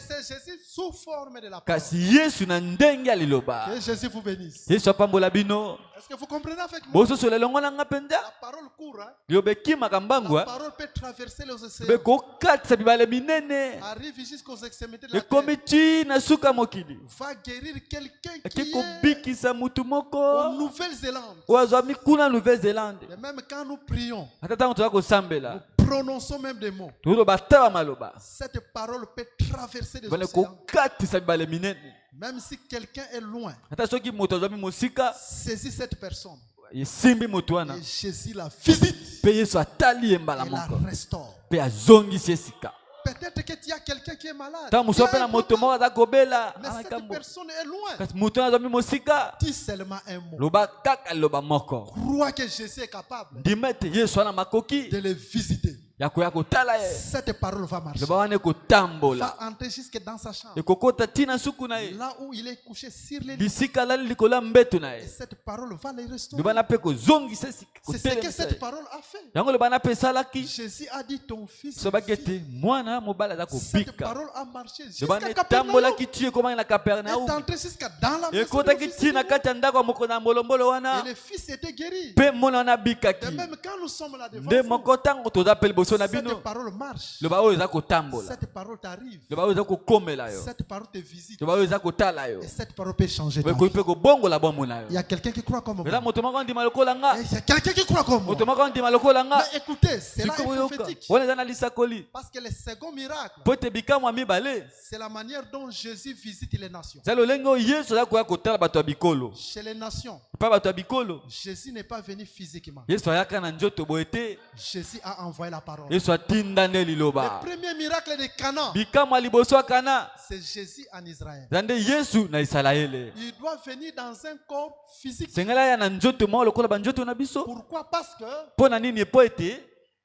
c'est Jésus sous forme de la parole. Kasi Yesu na ndenge aliloba. Que Jésus vous bénisse. Yesu apambola bino. Est-ce que vous comprenez avec moi? Boso sole longo na ngapenda. La parole court. Liobeki makambangwa. La parole peut traverser les océans. Beko katsa bibale minene. Arrive jusqu'aux extrémités de la terre. Ekomichi na suka mokili. Va guérir quelqu'un qui Akiko est bikisa mutu moko. en Nouvelle-Zélande. Oazami kuna Nouvelle-Zélande. Et même quand nous prions, Atata ntoka kosambela. nous prononçons même des mots. Tuloba taba maloba. Cette parole peut traverser des Bale océans. ko katisa bibale minene. Même si quelqu'un est loin, Ata soki moto azami mosika. saisis cette personne. Yesimbi moto wana. Et Jésus la visite. Pe Yesu atali embala Et la moko. restaure. Pe azongisi esika. Peut-être que tu as quelqu'un qui est malade. Ta muso pe na moto moko aza kobela. Mais cette personne est loin. Kasi moto azami mosika. Dis seulement un mot. Loba kaka loba moko. Crois que Jésus est capable Dimete Yesu ana makoki. de le visiter. Ya koya kotala ye. Cette parole va marcher. Loba wane kotambola. Va entrer jusque dans sa chambre. Ekokota tina suku na ye. Là où il est couché sur les lits. Bisika lali likola mbetu na Et ye. cette parole va les restaurer. Loba na pe kozongisa esika. C'est ce que cette parole a fait. Yango loba na pe salaki. Jésus a dit ton fils. Sobakete mwana mobala za Cette kobika. parole a marché Loba jusqu'à ne Capernaum. tambola ki tie koma na Elle est Capernaum. entrée jusqu'à dans la maison. Ekota du ki fils tina de kati ya ndako ya moko na mbolombolo wana. Et le fils était guéri. Pe mona na Et bikaki. même quand nous sommes là devant Nde vous, moko tango toza pele boso na cette bino. parole marche. Loba oyo eza kotambola. Cette parole t'arrive. Loba oyo eza kokomela yo. Cette parole te visite. Loba oyo eza kotala yo. Et cette parole peut changer ta Oyo vie. pe kobongola bomona yo. Il y a quelqu'un qui croit comme moi. Eza moto moko ndima lokola nga. Et il y a quelqu'un qui croit comme moi. Moto moko ndima lokola nga. Mais écoutez, cela est Sikoyo yoka. prophétique. Wana eza na lisakoli. Parce que le second miracle, Po te bikamwa mibale. c'est la manière dont Jésus visite les nations. Eza lolenge oyo Yesu aza koya kotala bato ya bikolo. Chez les nations, Pa bato ya bikolo. Jésus n'est pas venu physiquement. Yesu ayaka na nzoto boye te. Jésus a envoyé la parole. Yesu atinda nde liloba. Le premier miracle de Cana, Bikamwa liboso ya Kana. c'est Jésus en Israël. Eza nde Yesu na Isalaele. Il doit venir dans un corps physique. Sengela ya na nzoto moko lokola banzoto na biso. Pourquoi? Parce que Po na nini po ete?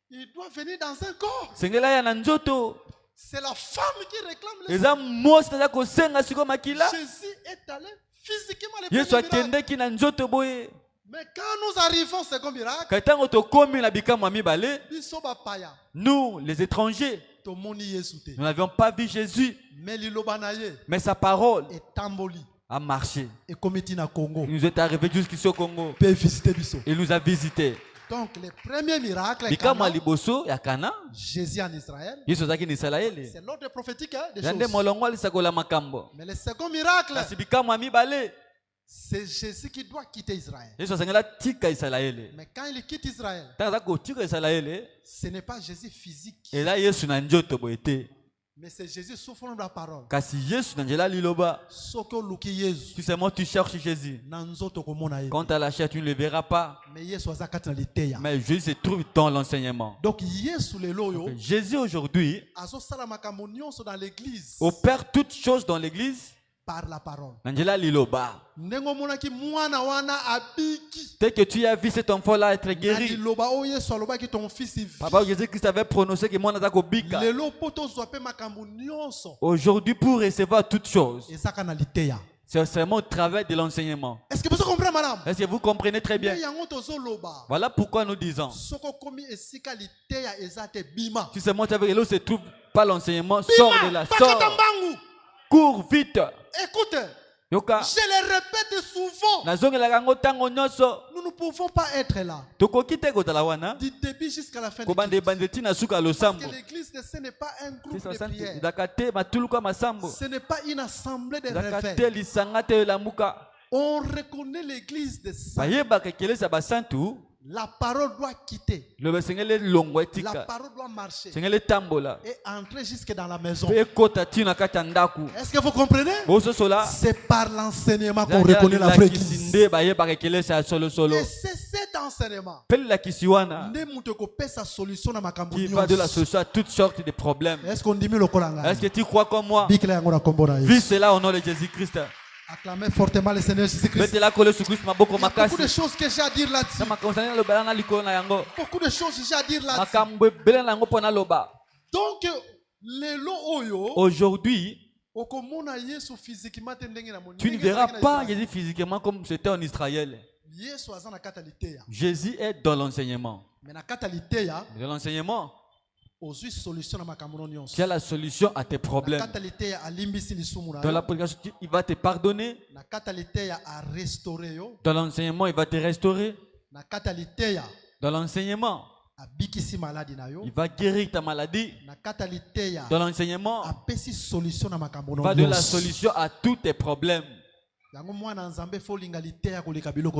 il doit venir dans un corps. Sengela ya na nzoto. C'est la femme qui réclame le Eza mosi naza kosenga siko makila. Jésus est allé physiquement le Yesu premier miracle. akendeki na nzoto boye. Mais quand nous arrivons au second miracle, Katango tokomi na bikamwa mibale. biso bapaya, Nous, les étrangers, tomoni Yesu te. nous n'avions pas vu Jésus, Mais liloba na ye mais sa parole etamboli a marché. ekomiti na Congo. Il nous est arrivé jusqu'ici au Congo. Peut visiter biso. Il nous a visités. Donc le premier miracle, Bikamwa Cana, liboso ya Kana. Jésus en Israël, Yesu azaki ni Isalaele. c'est l'ordre prophétique hein, des Zande choses. molongo alisakola makambo. Mais le second miracle, Kasi bikamwa mibale. c'est Jésus qui doit quitter Israël. Yesu asengela tika Isalaele. Mais quand il quitte Israël, Tanga kotika Isalaele. ce n'est pas Jésus physique, Et là Yesu na njoto boye te. mais c'est Jésus soufflant de la parole. Kasi Yesu na njela liloba. Soko luki Yesu, Tu sais moi tu cherches Jésus. na nzoto komona ye. Quant à la chair tu ne le verras pas. Mais Yesu azakati na liteya. Mais Jésus se trouve dans l'enseignement. Donc Yesu lelo yo Jésus aujourd'hui azosala makambo nyonso dans l'église opère toutes choses dans l'église. par la parole. Nanjela liloba. Ndenge omonaki mwana wana abiki. Dès que tu as vu cet enfant-là être Na guéri, liloba oyo Yesu alobaki ton fils vit. Papa Jésus-Christ avait prononcé que mon attaque bika. Lelo po tozwa pe makambo nyonso Aujourd'hui, pour recevoir toutes choses, ezaka na liteya. c'est seulement au travers de l'enseignement. Est-ce que vous comprenez madame? Est-ce que vous comprenez très bien? Nde yango tozoloba. Voilà pourquoi nous disons. Soko komi esika liteya eza te bima. Si c'est moi qui là où se trouve pas l'enseignement, sors de là, Bakata sors, mbangu. cours vite. Écoute, Yoka, je le répète souvent. nazongela kango tango nyonso. Nous ne pouvons pas être là Tokoki te kotala wana. du début jusqu'à la fin de Kobande bandeti na suka Parce losambo. que l'église, ce n'est pas un groupe Kisa de sante prière. dakate matuluka masambo. Ce n'est pas une assemblée de Dakate réveil. lisanga te lamuka. On reconnaît l'église de ça. Bayeba kekelesa basantu. La parole doit quitter. Le sengele longwa La tika. parole doit marcher Sengele tambola. et entrer jusque dans la maison. Pe kota tina kata ndaku. Est-ce que vous comprenez? Boso sola. C'est par l'enseignement qu'on reconnaît la vraie église. Kisinde bayeba kekelesa solo solo. Et c'est cet enseignement Pele la kisiwana. nde mutu ekopesa solution na makambo Qui va de la nyonso. solution à toutes sortes de problèmes. Est-ce qu'on dit lokola ngai? Est-ce que tu crois comme moi? Bikela yango na kombo na Yesu. Vis cela au nom de Jésus-Christ. Acclamez fortement le Seigneur Jésus-Christ. Bete la kole su Christ maboko Il y a beaucoup de makasi. choses que j'ai à dire là-dessus. Na makonsana lo bala na likolo na yango. Beaucoup de choses que j'ai à dire là-dessus. Makambo bela na yango pona loba. Donc, lelo oyo, Aujourd'hui, okomona Yesu physiquement te ndenge na moni. tu ne verras pas Jésus physiquement comme c'était en Israël. Yesu aza na kata liteya. Jésus est dans l'enseignement. Mais na kata liteya, Dans l'enseignement, Tu as la solution à tes problèmes. Dans la prédication, il va te pardonner. Dans l'enseignement, il va te restaurer. Dans l'enseignement, il va guérir ta maladie. Dans l'enseignement, il va donner la solution à tous tes problèmes.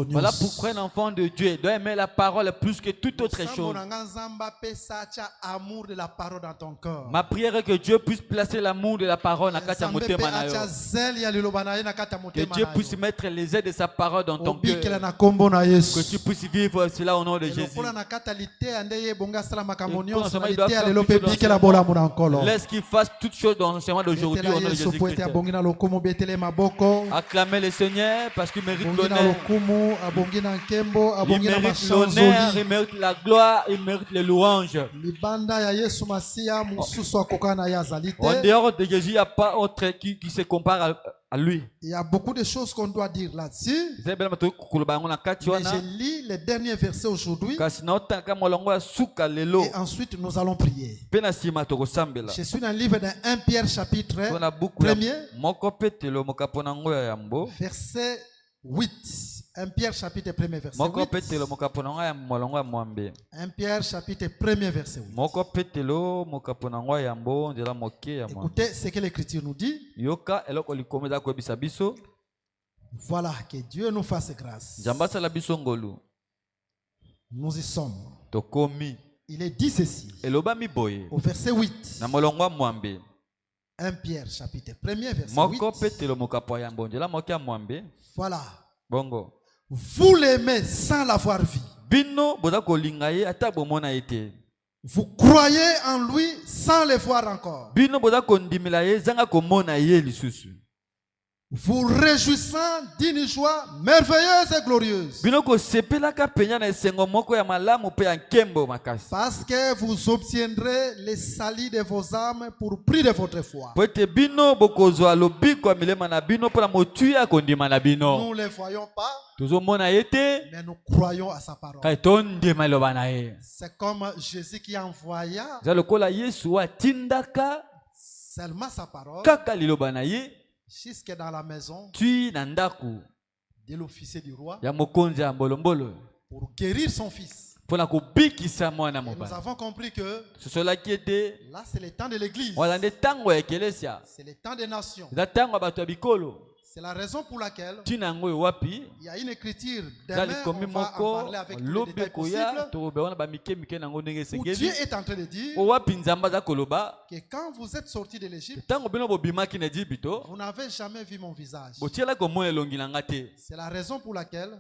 Voilà pourquoi un enfant de Dieu doit aimer la parole plus que toute autre chose. Ma prière est que Dieu puisse placer l'amour de la parole dans ta motema. Que Dieu puisse mettre les aides de sa parole dans ton cœur. Que tu puisses vivre cela au nom de Jésus. Laisse qu'il fasse toutes choses dans l'enseignement d'aujourd'hui au nom de Jésus-Christ. Acclamez le Seigneur parce qu'il mérite l'honneur. Il mérite l'honneur, il mérite la gloire, il mérite les louanges. En dehors de Jésus, il n'y a pas autre qui se compare à lui. Il y a beaucoup de choses qu'on doit dire là-dessus. Mais je lis les derniers versets aujourd'hui. Et ensuite, nous allons prier. Je suis dans le livre de 1 Pierre chapitre 1er. Verset 8. 1 Pierre chapitre 1er verset 8. 1 Pierre chapitre 1er verset 8. Écoutez ce que l'Écriture nous dit. Voilà, que Dieu nous fasse grâce. Nous y sommes. Il est dit ceci. Au verset 8. 1 Pierre chapitre 1er verset 8. Voilà. Vous l'aimez sans l'avoir vu. Vous croyez en lui sans le voir encore. Vous réjouissant d'une joie merveilleuse et glorieuse. Parce que vous obtiendrez le salut de vos âmes pour prix de votre foi. Nous ne le voyons pas, mais nous croyons à sa parole. C'est comme Jésus qui envoya seulement sa parole jusque dans la maison de l'officier du roi pour guérir son fils. Et nous avons compris que là c'est le temps de l'église, c'est le temps des nations. C'est la raison pour laquelle il y a une écriture demain, on va en parler avec tous les détails possibles, où Dieu est en train de dire que quand vous êtes sortis de l'Égypte, vous n'avez jamais vu mon visage. C'est la raison pour laquelle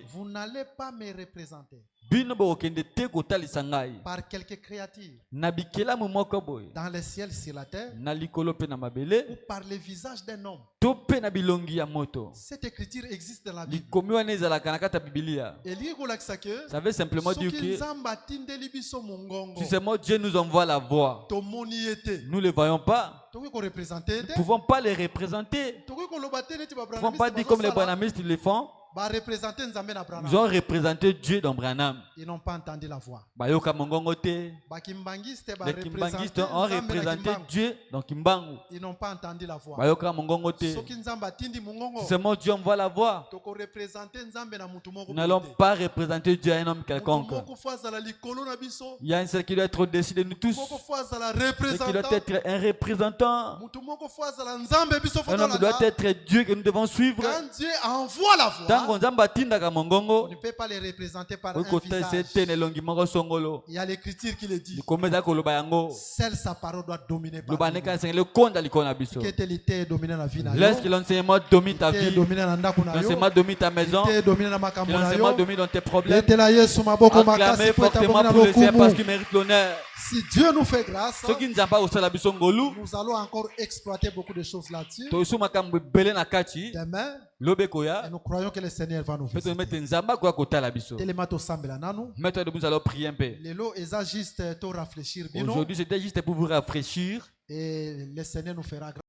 vous n'allez pas me représenter par quelques créatures dans le ciel, sur la terre, ou par le visage d'un homme. Cette écriture existe dans la Bible. Et ça veut simplement dire que si seulement Dieu nous envoie la voix, nous ne le voyons pas. Nous ne pouvons pas les représenter. Nous ne pouvons pas dire comme les branhamistes le font. Ils ont représenté Dieu dans Branham. Ils n'ont pas entendu la voix. Les kimbangistes ont représenté Dieu dans Kimbangu. Ils n'ont pas entendu la voix. Seulement Dieu envoie la voix. Nous n'allons pas représenter Dieu à un homme quelconque. Il y a un seul qui doit être au-dessus de nous tous. Et qui doit être un représentant. Un homme doit être Dieu que nous devons suivre. Quand Dieu envoie la voix, on ne peut pas les représenter par un visage. Il y a l'écriture qui le dit. Seule sa parole doit dominer par nous. Laisse que l'enseignement domine ta vie. L'enseignement domine ta maison. L'enseignement domine dans tes problèmes. Acclamez fortement pour le Seigneur parce qu'il mérite l'honneur. Si Dieu nous fait grâce, nous allons encore exploiter beaucoup de choses là-dessus. Demain, et nous croyons que le Seigneur va nous visiter. Nous allons prier un peu. Aujourd'hui, c'était juste pour vous rafraîchir. Et le Seigneur nous fera grâce.